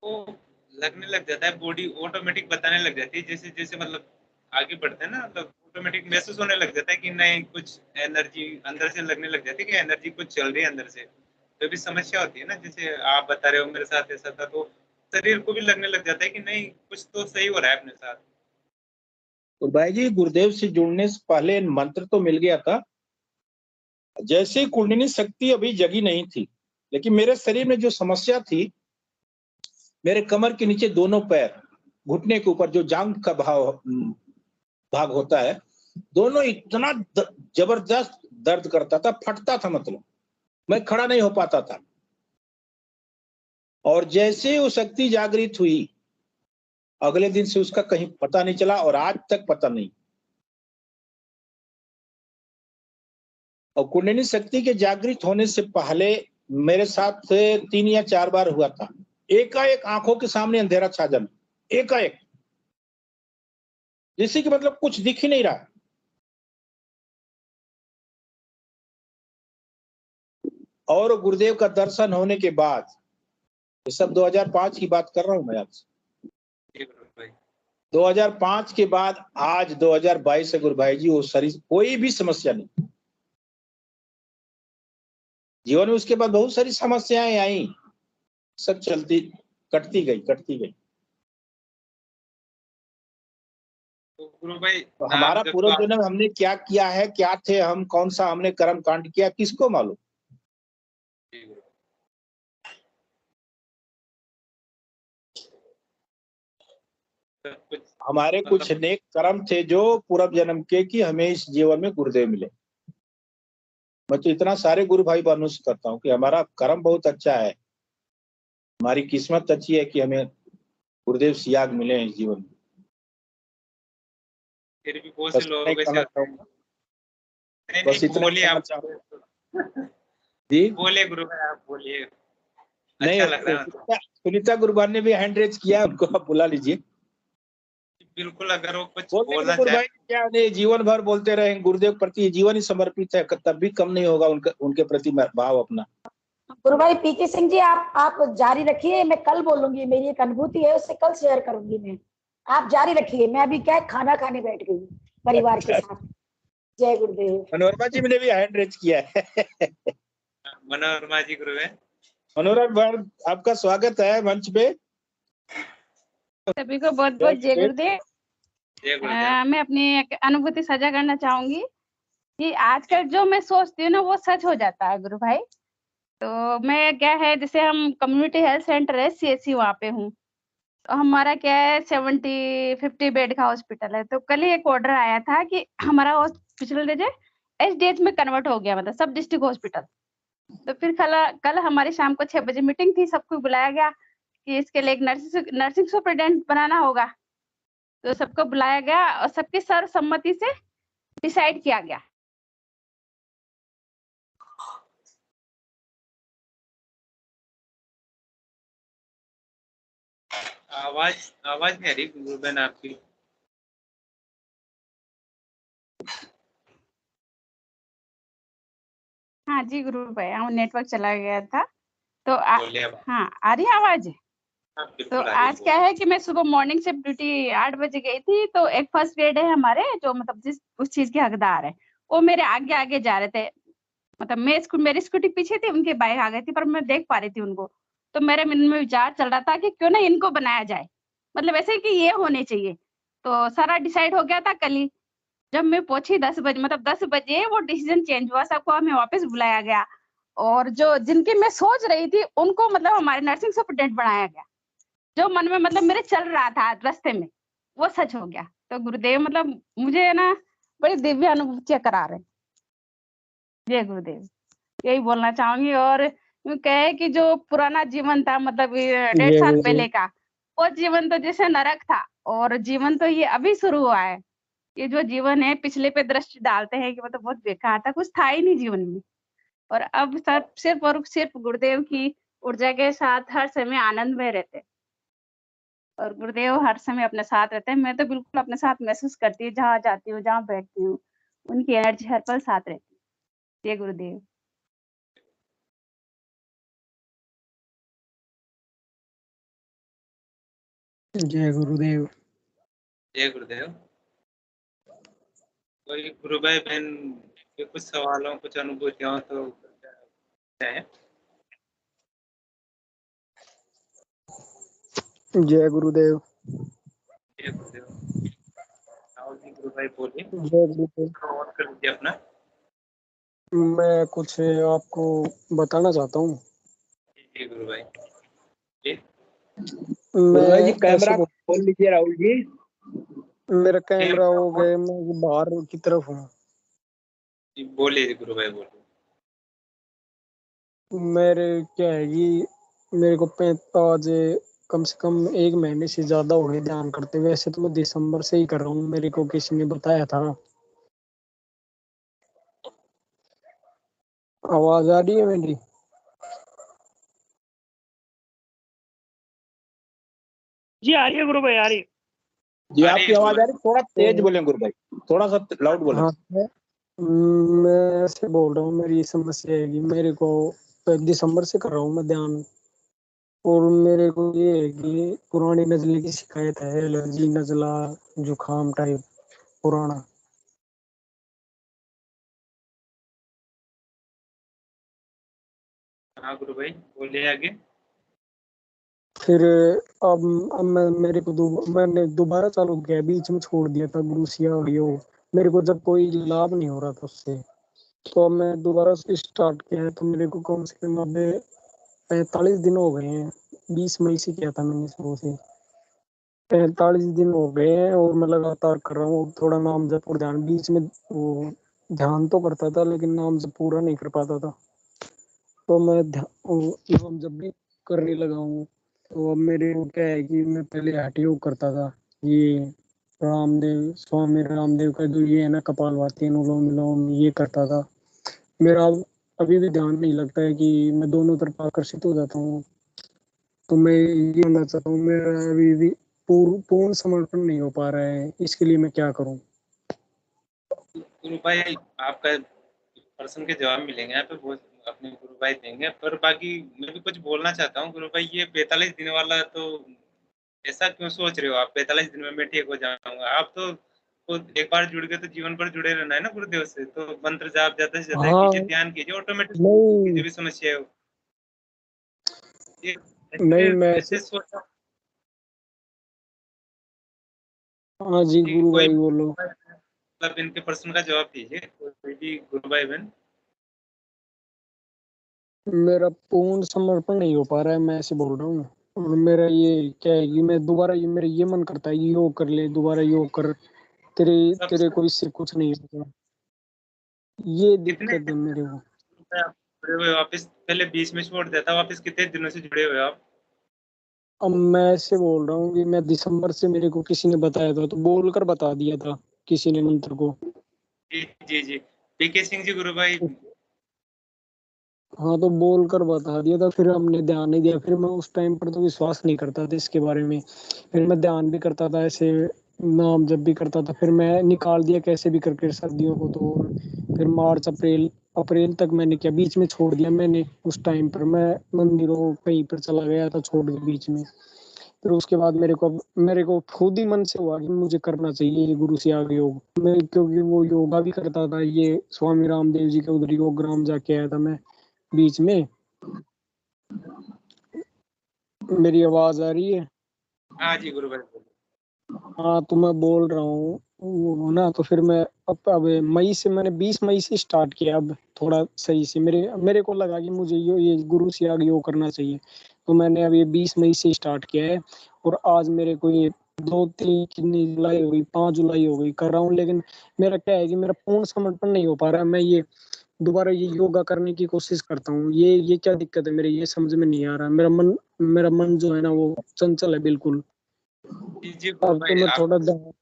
S3: वो लगने लग जाता है, बॉडी ऑटोमेटिक बताने लग जाती है, जैसे जैसे मतलब आगे बढ़ते हैं ना, मतलब ऑटोमेटिक महसूस होने लग जाता है कि नहीं, कुछ एनर्जी अंदर से लगने लग जाती है कि एनर्जी कुछ चल रही है अंदर से। जो भी समस्या होती है ना, जैसे आप बता रहे हो मेरे साथ ऐसा था, तो शरीर को भी लगने लग जाता है कि नहीं, कुछ तो सही हो रहा है अपने साथ।
S9: तो भाई जी, गुरुदेव से जुड़ने से पहले मंत्र तो मिल गया था। जैसे कुंडलिनी शक्ति अभी जगी नहीं थी, लेकिन मेरे शरीर में जो समस्या थी, मेरे कमर के नीचे दोनों पैर, घुटने के ऊपर जो जांघ का भाग होता है, दोनों इतना जबरदस्त दर्द करता था, फटता था, मतलब मैं खड़ा नहीं हो पाता था। और जैसे वो शक्ति जागृत हुई, अगले दिन से उसका कहीं पता नहीं चला और आज तक पता नहीं। और कुंडलिनी शक्ति के जागृत होने से पहले मेरे साथ 3 या 4 बार हुआ था। एकाएक आंखों के सामने अंधेरा छा जाना, एकाएक, जैसे कि मतलब कुछ दिख ही नहीं रहा। और गुरुदेव का दर्शन होने के बाद, ये सब 2005 की बात कर रहा हूं मैं आपसे। 2005 के बाद आज 2022 से गुरु भाई जी, वो शरीर कोई भी समस्या नहीं। जीवन में उसके बाद बहुत सारी समस्याएं आई, सब कटती गई।
S3: तो गुरु भाई,
S9: तो हमारा पूर्व जन्म हमने क्या किया है, क्या थे हम, कौन सा हमने कर्म कांड किया, किसको मालूम। हमारे कुछ नेक कर्म थे जो पूर्व जन्म के, कि हमें इस जीवन में गुरुदेव मिले। मैं तो इतना सारे गुरु भाई बहनों से करता हूँ कि हमारा कर्म बहुत अच्छा है, हमारी किस्मत अच्छी है कि हमें गुरुदेव सियाग मिले हैं इस जीवन में।
S3: फिर भी बहुत से लोग ऐसे होते हैं।
S9: बस इतना
S3: बोलिए आप
S9: जी,
S3: बोलिए गुरु भाई, आप बोलिए,
S9: नहीं
S3: अच्छा लग रहा है।
S9: सुनीता गुरुबान ने भी हैंड रेज किया, उनको आप बुला लीजिए।
S3: बिल्कुल, अगर वो कुछ बोलना
S9: गुरु
S3: चाहे।
S9: भाई क्या नहीं, जीवन भर बोलते रहे, गुरुदेव के प्रति जीवन ही समर्पित है, तब भी कम नहीं होगा उनके प्रति भाव अपना।
S10: गुरु भाई पीके सिंह जी, आप जारी रखिए, मैं कल बोलूंगी, मेरी एक अनुभूति है उससे कल शेयर करूंगी मैं। आप जारी रखिए, मैं अभी क्या खाना खाने बैठ गई परिवार के साथ। जय गुरुदेव।
S9: मनोरमा जी ने भी हैंड रेज किया है।
S3: मनोरमा जी गुरु है।
S9: मनोरमा, आपका स्वागत है मंच पे।
S8: सभी को बहुत बहुत जय गुरुदेव। मैं अपनी एक अनुभूति साझा करना चाहूंगी। कि आजकल जो मैं सोचती हूँ ना वो सच हो जाता है गुरु भाई। तो मैं क्या है, जैसे हम कम्युनिटी हेल्थ सेंटर है सीएचसी वहाँ पे हूँ। तो हमारा क्या है 50 बेड का हॉस्पिटल है। तो कल ही एक ऑर्डर आया था कि हमारा हॉस्पिटल जो एसडीएच में कन्वर्ट हो गया, मतलब सब डिस्ट्रिक्ट हॉस्पिटल। तो फिर कल हमारी शाम को 6 बजे मीटिंग थी, सबको बुलाया गया कि इसके लिए एक नर्सिंग सुपरिटेंडेंट बनाना होगा। तो सबको बुलाया गया और सबकी सर्वसम्मति से डिसाइड किया गया।
S3: आवाज आवाज नहीं आ रही गुरुबेन आपकी।
S8: हाँ जी गुरु भाई, नेटवर्क चला गया था। तो
S3: बोलिए अब।
S8: हाँ, आ रही है आवाज?
S3: हाँ,
S8: तो
S3: बिल्कुल आ रही है,
S8: आज क्या है कि मैं सुबह मॉर्निंग शिफ्ट ड्यूटी 8 बजे गई थी। तो एक फर्स्ट ग्रेड है हमारे, जो मतलब जिस उस चीज के हकदार है, वो मेरे आगे आगे जा रहे थे। मतलब मेरी स्कूटी पीछे थी, उनकी बाइक आ गई थी, पर मैं देख पा रही थी उनको। तो मेरे मन में विचार चल रहा था कि क्यों ना इनको बनाया जाए, मतलब ऐसे कि ये होने चाहिए। तो सारा डिसाइड हो गया था कल ही। जब मैं पहुंची 10 बजे, मतलब 10 बजे वो डिसीजन चेंज हुआ, सबको हमें वापस बुलाया गया। और जो जिनकी मैं सोच रही थी उनको मतलब हमारे नर्सिंग सुपरडेंट बनाया गया। जो मन में मतलब मेरे चल रहा था रास्ते में, वो सच हो गया। तो गुरुदेव मतलब मुझे ना बड़ी दिव्य अनुभूतियां करा रहे हैं। जय गुरुदेव, यही बोलना चाहूंगी। और यूं कहे कि जो पुराना जीवन था, मतलब 1.5
S4: जय
S8: साल
S4: गुरुदेव।
S8: पहले का, वो जीवन तो जैसे नरक था। और जीवन तो ये अभी शुरू हुआ है। ये जो जीवन है पिछले पे दृष्टि डालते हैं कि मतलब बहुत बेकार था, कुछ था ही नहीं जीवन में। और अब सब सिर्फ और सिर्फ गुरुदेव की ऊर्जा के साथ हर समय आनंद में रहते हैं। और गुरुदेव हर समय अपने साथ रहते हैं। मैं तो बिल्कुल अपने साथ महसूस करती हूँ, जहाँ जाती हूँ, जहाँ बैठती हूँ, उनकी एनर्जी हर पल साथ रहती है। जय गुरुदेव।
S4: जय गुरुदेव।
S3: जय गुरुदेव। कोई गुरु भाई बहन के कुछ सवालों, कुछ अनुभूतियों तो है।
S4: जय गुरुदेव।
S3: जय गुरुदेव। आओ जी गुरु भाई बोलिए,
S4: जय गुरुदेव।
S3: ऑन कर दीजिए अपना।
S4: मैं कुछ आपको बताना चाहता हूँ।
S3: जी गुरु भाई जी।
S9: गुरुभाई जी
S4: मैं ऐसे
S9: कैमरा खोल लीजिए राहुल जी।
S4: मेरा कैमरा हो गया, मैं बाहर की तरफ हूँ।
S3: बोलिए गुरु भाई बोलिए।
S4: मेरे क्या है कि मेरे को आज कम से कम 1 महीने से ज्यादा हो गए ध्यान करते हुए। वैसे तो मैं दिसंबर से ही कर रहा हूँ, मेरे को किसी ने बताया था। आवाज आ रही है मेरी?
S6: जी आ रही है गुरु भाई, आ रही है।
S9: जी
S3: आ रही
S9: आपकी
S3: है
S9: आवाज
S3: गुरु
S9: आ रही, थोड़ा तेज बोले गुरुभाई, थोड़ा सा लाउड बोले।
S4: हाँ, मैं ऐसे बोल रहा हूँ, मेरी समस्या है कि मेरे को दिसंबर से कर रहा हूँ मैं ध्यान। और मेरे को ये है कि पुरानी नजले की शिकायत है, एलर्जी, नजला, जुकाम टाइप पुराना।
S3: हाँ गुरु भाई बोलिए आगे।
S4: फिर मेरे को मैंने दोबारा चालू किया, बीच में छोड़ दिया था ग्लूसिया और ये वो। मेरे को जब कोई लाभ नहीं हो रहा था उससे, तो अब मैं दोबारा स्टार्ट किया है। तो मेरे को कम से कम अब 45 दिन हो गए हैं। 20 मई से किया था मैंने शुरू से। 45 दिन हो गए हैं और मैं लगातार कर रहा हूँ। थोड़ा नाम जप और ध्यान बीच में, वो ध्यान तो करता था लेकिन नाम जप पूरा नहीं कर पाता था। तो मैं नाम जप भी करने लगा हूँ। तो अब मेरे को क्या है कि मैं पहले हठ योग करता था। ये रामदेव, स्वामी रामदेव का जो ये है ना, कपालभाति, अनुलोम विलोम, ये करता था। मेरा अभी भी ध्यान नहीं लगता है कि मैं दोनों तरफ आकर्षित हो जाता हूँ। तो मैं ये कहना चाहता हूँ, मेरा अभी भी पूर्ण समर्पण नहीं हो पा रहा है। इसके लिए मैं क्या करूँ?
S3: गुरु भाई आपका प्रश्न के जवाब मिलेंगे यहाँ पे, वो अपने गुरु भाई देंगे। पर बाकी मैं भी कुछ बोलना चाहता हूँ गुरु भाई। ये 45 दिन वाला तो ऐसा क्यों सोच रहे हो आप? 45 दिन में मैं ठीक हो जाऊंगा? आप तो एक बार जुड़ गए तो जीवन भर जुड़े रहना है ना गुरुदेव से। तो मंत्र जाप ज्यादा से ज्यादा
S4: हाँ,
S3: कीजिए, ध्यान कीजिए, ऑटोमेटिक
S4: नहीं
S3: जो भी समस्या है ये
S4: नहीं, मैं
S3: ऐसे सोचा।
S4: हाँ जी
S3: जी
S4: गुरु
S3: कोई
S4: भाई बोलो।
S3: मतलब इनके प्रश्न का जवाब दीजिए, कोई भी गुरु भाई बहन।
S4: मेरा पूर्ण समर्पण नहीं हो पा रहा है, मैं ऐसे बोल रहा हूँ। और मेरा ये क्या है कि मैं दोबारा ये मेरा ये मन करता है योग कर ले, दोबारा योग कर, तेरे को इससे कुछ नहीं होगा, ये दिक्कत है मेरे को।
S3: जुड़े हुए वापस, पहले बीच में छोड़ दिया था, वापस कितने दिनों से जुड़े हुए आप?
S4: अब मैं ऐसे बोल रहा हूँ कि मैं दिसंबर से, मेरे को किसी ने बताया था, तो बोलकर बता दिया था किसी ने मंत्र को।
S3: जी जी जी, पीके सिंह जी गुरु भाई।
S4: हाँ, तो बोलकर बता दिया था, फिर हमने ध्यान नहीं दिया। फिर मैं उस टाइम पर तो विश्वास नहीं करता था इसके बारे में, फिर मैं ध्यान भी करता था, ऐसे नाम जब भी करता था, फिर मैं निकाल दिया कैसे भी करके सर्दियों को। तो फिर मार्च अप्रैल तक मैंने किया, बीच में छोड़ दिया मैंने। उस टाइम पर मैं मंदिरों कहीं पर चला गया था, छोड़ दिया बीच में। फिर उसके बाद मेरे को खुद ही मन से हुआ कि मुझे करना चाहिए ये गुरु से आगे योग। मैं क्योंकि वो योगा भी करता था, ये स्वामी रामदेव जी के उधर योग ग्राम जाके आया था मैं बीच में। मेरी आवाज आ रही है?
S3: हाँ जी गुरु भाई।
S4: हाँ, तो मैं बोल रहा हूँ वो ना, तो फिर मैं अब मई से, मैंने 20 मई से स्टार्ट किया। अब थोड़ा सही से मेरे को लगा कि मुझे ये गुरु से आगे योग करना चाहिए, तो मैंने अब ये 20 मई से स्टार्ट किया है। और आज मेरे को ये 2-3 कितनी जुलाई हो गई, 5 जुलाई हो गई कर रहा हूँ। लेकिन मेरा क्या है कि मेरा पूर्ण समर्पण नहीं हो पा रहा है। मैं ये दोबारा ये योगा करने की कोशिश करता हूँ, ये क्या दिक्कत है मेरे, ये समझ में नहीं आ रहा। मेरा मन जो है ना वो चंचल है बिल्कुल।
S3: जी गुरु
S4: अब तो
S3: भाई
S4: मैं
S3: आप।
S4: थोड़ा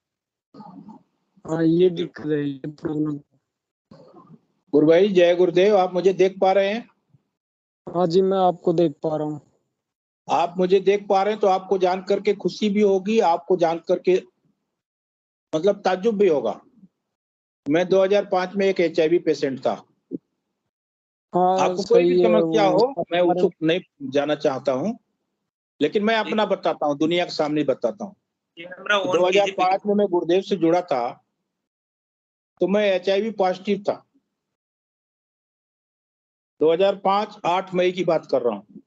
S4: हाँ, ये दिक्कत है, ये प्रॉब्लम।
S9: गुरु भाई जय गुरुदेव, आप मुझे देख पा रहे हैं?
S4: हाँ जी, मैं आपको देख पा रहा हूँ।
S9: आप मुझे देख पा रहे हैं तो आपको जान करके खुशी भी होगी, आपको जान करके मतलब ताज्जुब भी होगा। मैं 2005 में एक HIV पेशेंट था।
S4: हाँ,
S9: आपको कोई भी
S4: सही है
S9: समस्या
S4: वो
S9: हो, मैं उत्सुक नहीं जाना चाहता हूँ, लेकिन मैं अपना बताता हूँ, दुनिया के सामने बताता हूँ। 2005 में मैं गुरुदेव से जुड़ा था, तो मैं HIV पॉजिटिव था। 2005 8 मई की बात कर रहा हूँ।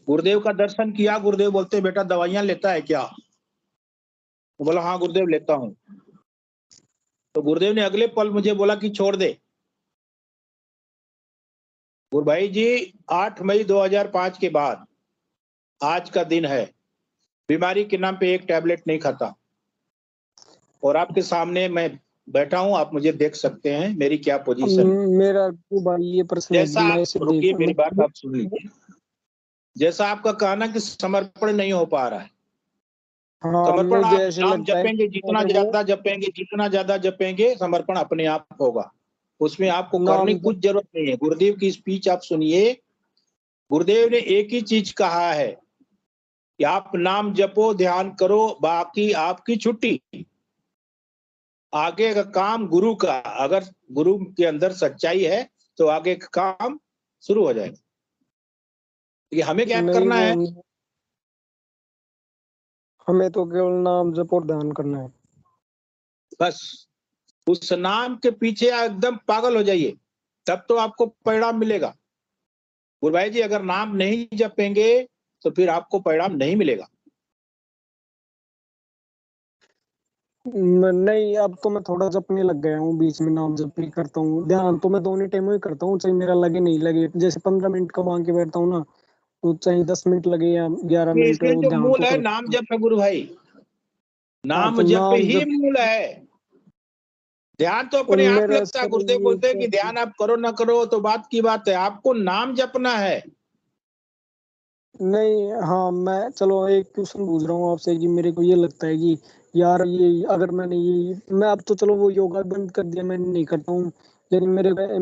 S9: गुरुदेव का दर्शन किया। गुरुदेव बोलते बेटा दवाइयां लेता है क्या? तो बोला हाँ गुरुदेव लेता हूँ। तो गुरुदेव ने अगले पल मुझे बोला कि छोड़ दे। गुरु भाई जी 8 मई 2005 के बाद आज का दिन है, बीमारी के नाम पे एक टैबलेट नहीं खाता, और आपके सामने मैं बैठा हूं, आप मुझे देख सकते हैं मेरी क्या पोजीशन है।
S4: मेरा भाई ये प्रश्न है,
S9: जैसा
S4: मैं
S9: आप
S4: इसे
S9: रुकिए,
S4: देख
S9: मेरी बात आप सुन लीजिए। जैसा आपका कहना कि समर्पण नहीं हो पा रहा है,
S4: हाँ,
S9: समर्पण
S4: मुझे
S9: आप
S4: ऐसे
S9: नाम
S4: लगता है
S9: जपेंगे, जितना
S4: अगर वो
S9: ज्यादा जपेंगे, जितना ज्यादा जपेंगे, समर्पण अपने आप होगा। उसमें आपको करने
S4: नाम
S9: की कुछ जरूरत नहीं है। गुरुदेव की स्पीच आप सुनिए। गुरुदेव ने एक ही चीज कहा है कि आप नाम जपो, ध्यान करो, बाकी आपकी छुट्टी। आगे का काम गुरु का, अगर गुरु के अंदर सच्चाई है तो आगे का काम शुरू हो जाएगा। ये हमें क्या
S4: नहीं,
S9: करना है?
S4: हमें तो केवल नाम जप और ध्यान करना है
S9: बस उस नाम के पीछे एकदम पागल हो जाइए, तब तो आपको परिणाम मिलेगा। गुरु भाई जी अगर नाम नहीं जपेंगे तो फिर आपको परिणाम नहीं मिलेगा।
S4: नहीं, अब तो मैं थोड़ा जपने लग गया हूँ, बीच में नाम जप भी करता हूँ, ध्यान तो मैं दोनों टाइम ही करता हूँ, चाहे मेरा लगे नहीं लगे। जैसे 15 मिनट का मांग के बैठता हूँ ना, तो चाहे 10 मिनट लगे या 11 मिनट,
S9: इसलिए
S4: वो
S9: जो
S4: ध्यान
S9: मूल
S4: तो
S9: है
S4: करता
S9: नाम
S4: हूँ।
S9: जप है गुरु भाई,
S4: हाँ,
S9: नाम
S4: तो
S9: जप
S4: नाम
S9: ही
S4: जप
S9: मूल है। ध्यान तो
S4: और
S9: अपने आप
S4: मेरा
S9: लगता है। गुरुदेव बोलते हैं कि ध्यान आप करो ना करो तो बात की बात है, आपको नाम जपना है।
S4: नहीं, हाँ, मैं चलो एक क्वेश्चन पूछ रहा हूँ आपसे कि मेरे को ये लगता है कि यार ये अगर मैंने ये मैं अब तो चलो वो योगा बंद कर दिया, मैं नहीं करता हूँ। लेकिन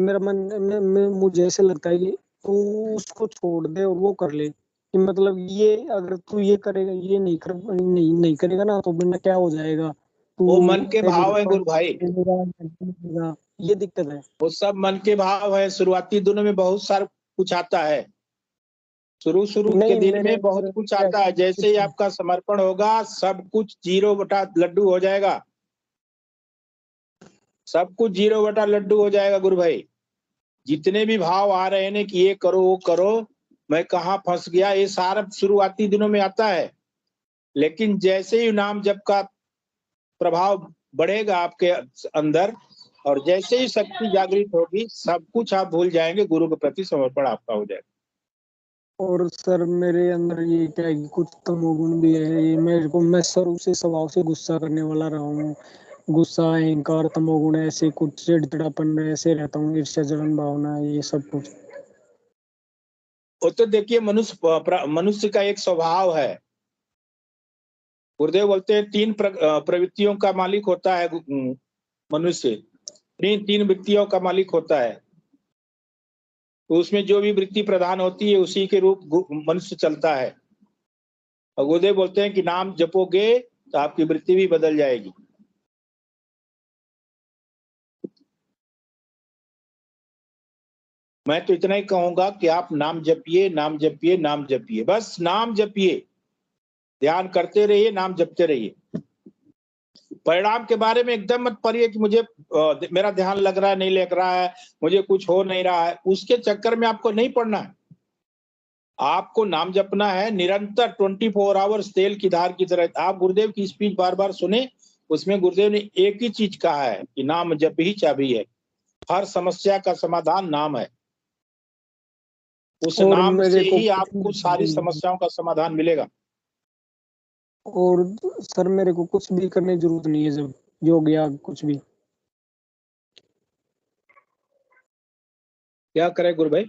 S4: मेरा मन मुझे ऐसे लगता है कि तू उसको छोड़ दे और वो कर ले, कि मतलब ये अगर तू ये करेगा, ये नहीं करेगा ना, तो बिना क्या हो जाएगा,
S9: वो
S4: तू
S9: मन के
S4: तेरे
S9: भाव है
S4: ऊपर
S9: गुरु भाई,
S4: ये दिक्कत है।
S9: वो सब मन के भाव है। शुरुआती दिनों में बहुत सारा कुछ आता है, शुरू के
S4: नहीं,
S9: दिन
S4: मेरे
S9: में बहुत
S4: अंदर
S9: कुछ आता है। जैसे ही आपका समर्पण होगा सब कुछ 0/लड्डू हो जाएगा, सब कुछ 0/लड्डू हो जाएगा गुरु भाई। जितने भी भाव आ रहे हैं कि ये करो वो करो, मैं कहाँ फंस गया, ये सारा शुरुआती दिनों में आता है। लेकिन जैसे ही नाम जप का प्रभाव बढ़ेगा आपके अंदर, और जैसे ही शक्ति जागृत होगी सब कुछ आप भूल जाएंगे, गुरु के प्रति समर्पण आपका हो जाएगा।
S4: और सर मेरे अंदर ये क्या है कि कुछ तमोगुण भी है, ये मेरे को, मैं शुरू से स्वभाव से गुस्सा करने वाला रहा हूँ। गुस्सा, अहंकार, तमोगुण, ऐसे कुछ चिड़चिड़ापन ऐसे रहता हूँ, ईर्ष्या, जलन भावना, ये सब कुछ।
S9: वो तो देखिए मनुष्य का एक स्वभाव है। गुरुदेव बोलते हैं 3 प्रवृत्तियों का मालिक होता है मनुष्य, तीन वृत्तियों का मालिक होता है। तो उसमें जो भी वृत्ति प्रधान होती है उसी के रूप मनुष्य चलता है। और गुरुदेव बोलते हैं कि नाम जपोगे तो आपकी वृत्ति भी बदल जाएगी। मैं तो इतना ही कहूंगा कि आप नाम जपिए, नाम जपिए, नाम जपिए, बस नाम जपिए, ध्यान करते रहिए, नाम जपते रहिए। परिणाम के बारे में एकदम मत पढ़िए कि मुझे मेरा ध्यान लग रहा है, नहीं लग रहा है, मुझे कुछ हो नहीं रहा है, उसके चक्कर में आपको नहीं पढ़ना है। आपको नाम जपना है निरंतर 24 आवर्स तेल की धार की तरह। आप गुरुदेव की स्पीच बार बार सुने, उसमें गुरुदेव ने एक ही चीज कहा है कि नाम जप ही चाबी है, हर समस्या का समाधान नाम है। उस नाम से ही आपको सारी समस्याओं का समाधान मिलेगा।
S4: और सर मेरे को कुछ भी करने की जरूरत नहीं है, जब योग या कुछ भी।
S9: क्या करे गुरु भाई?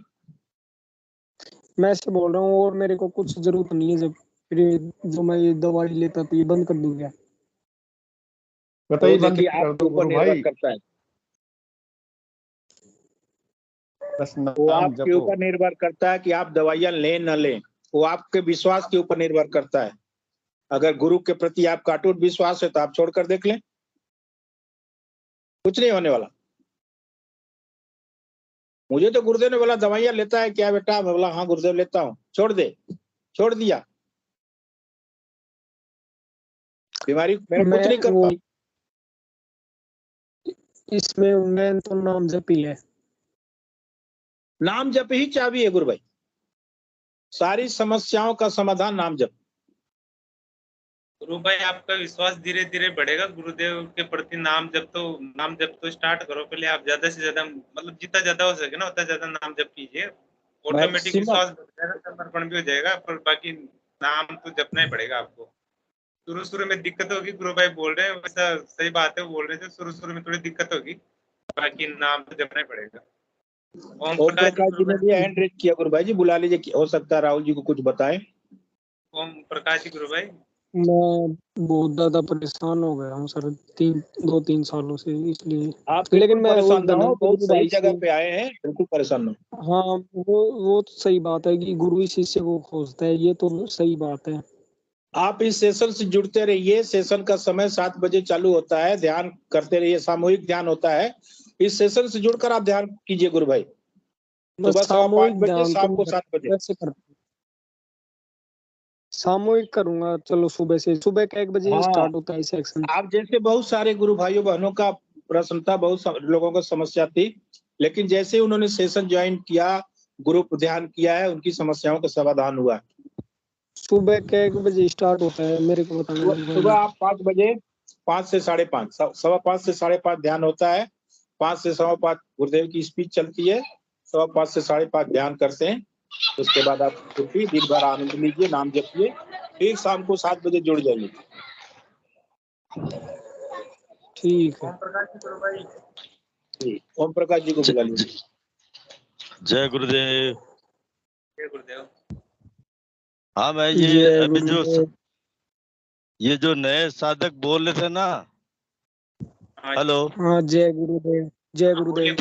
S4: मैं ऐसे बोल रहा हूँ, और मेरे को कुछ जरूरत नहीं है, जब फिर जो मैं ये दवाई लेता तो ये बंद कर दूं क्या?
S1: बताइए,
S9: तो देखिए आपके ऊपर निर्भर करता है, वो आपके ऊपर निर्भर करता है कि आप दवाइयां लें न लें, वो आपके विश्वास के ऊपर निर्भर करता है। अगर गुरु के प्रति आपका अटूट विश्वास है तो आप छोड़कर देख लें, कुछ नहीं होने वाला। मुझे तो गुरुदेव ने बोला दवाइयां लेता है क्या बेटा? मैं बोला हाँ गुरुदेव लेता हूँ। छोड़ दे, छोड़ दिया, बीमारी मेरा कुछ नहीं कर पाई।
S4: इसमें मैं तो नाम जप ही है,
S9: नाम जप ही चाबी है गुरु भाई, सारी समस्याओं का समाधान नाम जप।
S3: गुरु भाई आपका विश्वास धीरे धीरे बढ़ेगा गुरुदेव के प्रति। नाम जप तो स्टार्ट करो पहले। आप ज्यादा से ज्यादा, मतलब जितना ज्यादा हो सके ना उतना ज्यादा नाम जप कीजिए, ऑटोमेटिक विश्वास बढ़ जाएगा, समर्पण भी हो जाएगा। पर बाकी नाम तो जपना ही पड़ेगा आपको। शुरू में दिक्कत होगी, गुरु भाई बोल रहे हैं वैसा सही बात है, वो बोल रहे थे शुरू में थोड़ी दिक्कत होगी, बाकी नाम तो जपना ही पड़ेगा।
S9: ओम प्रकाश जी ने भी हैंड रेज किया, गुरु भाई जी बुला लीजिए, हो सकता है राहुल जी को कुछ बताएं।
S3: ओम प्रकाश जी गुरु भाई।
S4: मैं बहुत ज्यादा परेशान हो गया हूँ सर 2-3 सालों से, इसलिए।
S9: आप
S4: लेकिन मैं
S9: परेशान ना हो, बहुत सही जगह पे आए हैं, बिल्कुल परेशान ना हो।
S4: हाँ, वो तो सही बात है कि गुरु ही शिष्य को खोजता है, ये तो सही बात है।
S9: आप इस सेशन से जुड़ते रहिए। सेशन का समय 7 बजे चालू होता है, ध्यान करते रहिए, सामूहिक ध्यान होता है। इस सेशन से जुड़कर आप ध्यान कीजिए गुरु भाई, सुबह 5:15 बजे, शाम को 7 बजे।
S4: सामूहिक करूंगा, चलो सुबह का 1 बजे स्टार्ट होता है सेक्शन।
S9: आप जैसे बहुत सारे गुरु भाइयों बहनों का प्रश्न था, बहुत लोगों को समस्या थी, लेकिन जैसे उन्होंने सेशन ज्वाइन किया, ग्रुप ध्यान किया है, उनकी समस्याओं का समाधान हुआ।
S4: सुबह के 1 बजे स्टार्ट होता है, मेरे को बताना।
S9: सुबह आप 5 बजे, 5 से 5:30, 5:15 से 5:30 ध्यान होता है, 5 से 5:15 गुरुदेव की स्पीच चलती है, 5:15 से 5:30 ध्यान करते हैं। उसके बाद आप छुट्टी, दिन भर आनंद लीजिए, नाम जपिए, फिर शाम को 7 बजे जुड़ जाइए।
S4: ठीक है।
S3: ओम प्रकाश जी गुरु भाई।
S9: ओम प्रकाश जी को बुला लीजिए।
S11: जय गुरुदेव।
S3: जय गुरुदेव।
S11: हाँ मैं ये जो नए साधक बोल रहे थे ना, हेलो।
S4: हाँ जय गुरुदेव, जय गुरुदेव।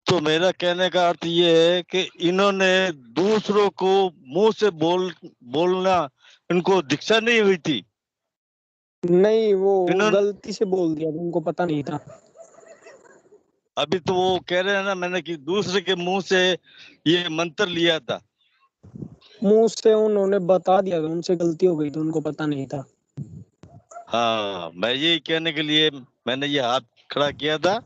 S11: तो मेरा कहने का अर्थ ये है कि इन्होंने दूसरों को मुंह से बोलना इनको दीक्षा नहीं हुई थी।
S4: नहीं, वो गलती से बोल दिया, उनको पता नहीं था।
S11: अभी तो वो कह रहे हैं ना, मैंने कि दूसरे के मुंह से ये मंत्र लिया था।
S4: मुंह से उन्होंने बता दिया था, उनसे गलती हो गई थी, उनको पता नहीं था।
S11: हाँ, मैं यही कहने के लिए मैंने ये हाथ खड़ा किया था।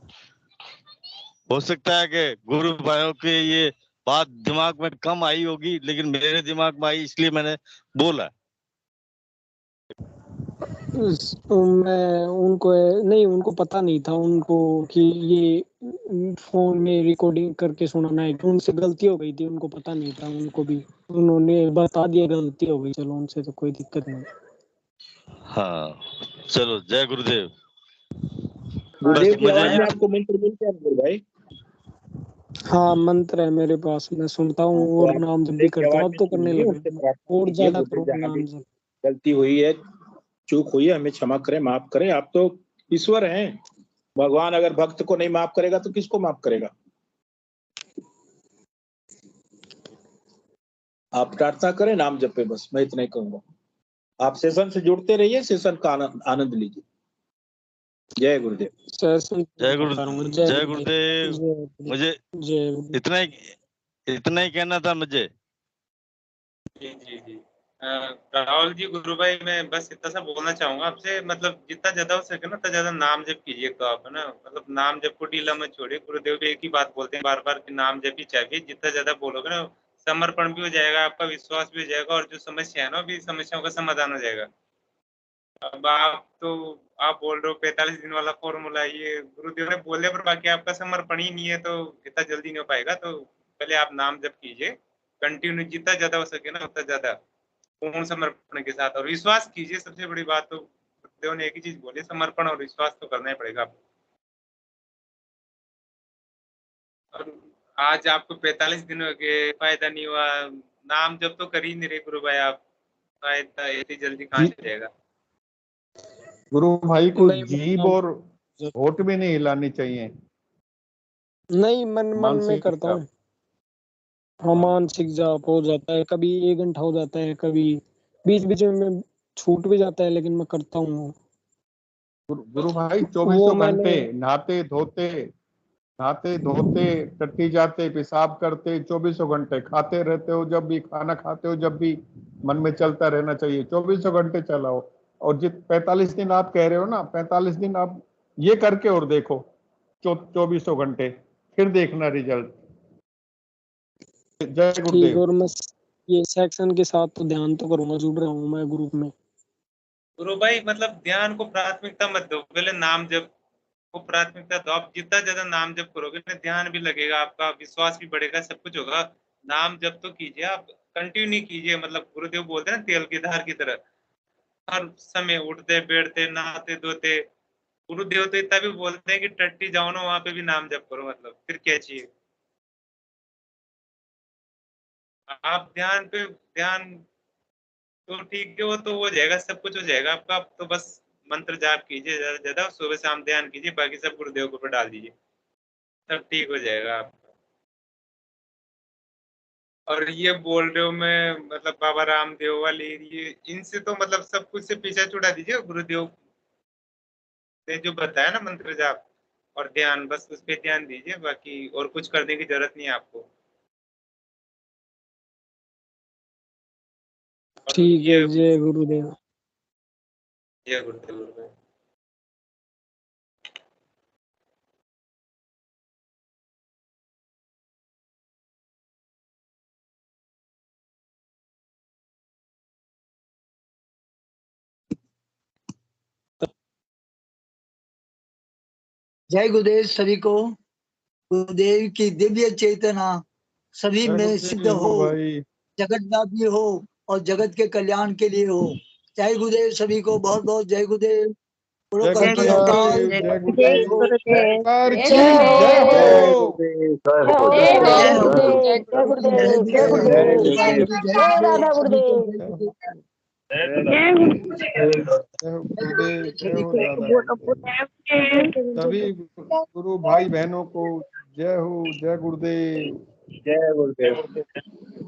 S11: हो सकता है कि गुरु भाइयों के ये बात दिमाग में कम आई होगी, लेकिन मेरे दिमाग में आई, इसलिए मैंने बोला।
S4: मैं उनको नहीं, उनको पता नहीं था उनको कि ये फोन में रिकॉर्डिंग करके सुनाना है, कि उनसे गलती हो गई थी, उनको पता नहीं था, उनको भी उन्होंने बता दिया गलती हो गई, चलो उनसे तो कोई दिक्कत नहीं।
S11: हाँ चलो, जय गुरुदेव।
S9: गुरुदेव की
S11: मुझे
S9: आवाज में आपको मंत्र मिलते हैं गुरु भाई?
S4: हाँ, मंत्र है मेरे पास, मैं सुनता हूँ और नाम जप भी करता हूँ। अब तो करने लगे, और ज्यादा करो नाम जप।
S9: गलती हुई है, चूक हुई है, हमें क्षमा करें, माफ करें। आप तो ईश्वर हैं, भगवान अगर भक्त को नहीं माफ करेगा तो किसको माफ करेगा? आप प्रार्थना करें, नाम जपे, बस मैं इतना ही कहूंगा। आप सेशन से जुड़ते रहिए, सेशन का आनंद लीजिए। जय गुरुदेव।
S11: जय गुरुदेव। मुझे इतना ही कहना था मुझे।
S3: जी जी जी। राहुल जी, गुरु भाई, मैं बस इतना सा बोलना चाहूंगा आपसे, मतलब जितना ज्यादा हो सके ना उतना ज्यादा नाम जप कीजिए। तो आप है ना, मतलब नाम जप को ढीला मत छोड़िए। गुरुदेव भी एक ही बात बोलते हैं बार बार कि नाम जप ही चाहिए। जितना ज्यादा बोलोगे ना, समर्पण भी हो जाएगा, आपका विश्वास भी हो जाएगा, और जो समस्या है ना, भी समस्याओं का समाधान हो जाएगा। अब आप बोल रहे हो 45 दिन वाला फॉर्मूला, ये गुरुदेव ने बोले, पर बाकी आपका समर्पण ही नहीं है तो इतना जल्दी नहीं हो पाएगा। तो पहले आप नाम जप कीजिए कंटिन्यू, जितना ज्यादा हो सके ना उतना ज्यादा, पूर्ण समर्पण के साथ, और विश्वास कीजिए। सबसे बड़ी बात तो गुरुदेव ने एक ही चीज बोली, समर्पण और विश्वास तो करना ही पड़ेगा आपको। और आज आपको 45 दिन हो गए, फायदा नहीं हुआ, नाम जब तो कर ही नहीं रहे गुरु भाई आप, फायदा इतनी जल्दी कहाँ से जाएगा?
S1: गुरु भाई को जीभ और होठ भी नहीं हिलानी चाहिए।
S4: नहीं, मन में करता हूँ। हाँ, मानसिक जाप हो जाता है, कभी 1 घंटा हो जाता है, कभी बीच बीच में छूट भी जाता है, लेकिन मैं करता हूँ।
S1: गुरु भाई 24 घंटे नहाते धोते टट्टी जाते, पेशाब करते, 24 घंटे खाते रहते हो, जब भी खाना खाते हो, जब भी मन में चलता रहना चाहिए। 24 घंटे चलाओ। और 45 दिन आप कह रहे हो ना, 45 दिन आप ये करके और देखो 24 घंटे, फिर देखना रिजल्ट। जय गुरुदेव।
S4: और मैं ये सेक्शन के साथ तो ध्यान तो करूंगा, जुड़ रहा हूँ मैं ग्रुप में।
S3: गुरु भाई, मतलब ध्यान को प्राथमिकता मत दो, पहले नाम जप को प्राथमिकता दो। आप जितना ज्यादा नाम जप करोगे ना, ध्यान भी लगेगा, आपका विश्वास भी बढ़ेगा, सब कुछ होगा। नाम जप तो कीजिए, आप कंटिन्यू कीजिए। मतलब गुरुदेव बोलते हैं ना, तेल की धार की तरह, हर समय उठते बैठते नहाते धोते। गुरुदेव तो इतना भी बोलते हैं कि टट्टी जाओ ना, वहां पे भी नाम जप करो, मतलब फिर क्या चाहिए? आप ध्यान तो ठीक है, वो तो हो जाएगा, सब कुछ हो जाएगा आपका। आप तो बस मंत्र जाप कीजिए ज्यादा से ज्यादा, सुबह शाम ध्यान कीजिए, बाकी सब गुरुदेव के ऊपर डाल दीजिए, सब ठीक हो जाएगा आपका। और ये बोल रहे हो मैं, मतलब बाबा रामदेव वाली, ये इनसे तो मतलब सब कुछ से पीछा छुड़ा दीजिए। गुरुदेव ने जो बताया ना मंत्र जाप और ध्यान, बस उस पर ध्यान दीजिए, बाकी और कुछ करने की जरूरत नहीं है आपको।
S4: ठीक है, जय गुरुदेव।
S3: जय गुरुदेव। गुरुदेव।
S12: जय गुरुदेव सभी को। गुरुदेव की दिव्य चेतना सभी में सिद्ध हो, जगतव्यापी हो और जगत के कल्याण के लिए हो। जय गुरुदेव सभी को, बहुत बहुत जय गुरुदेव।
S1: सभी गुरु भाई बहनों को जय हो, जय गुरुदेव।
S9: जय गुरुदेव।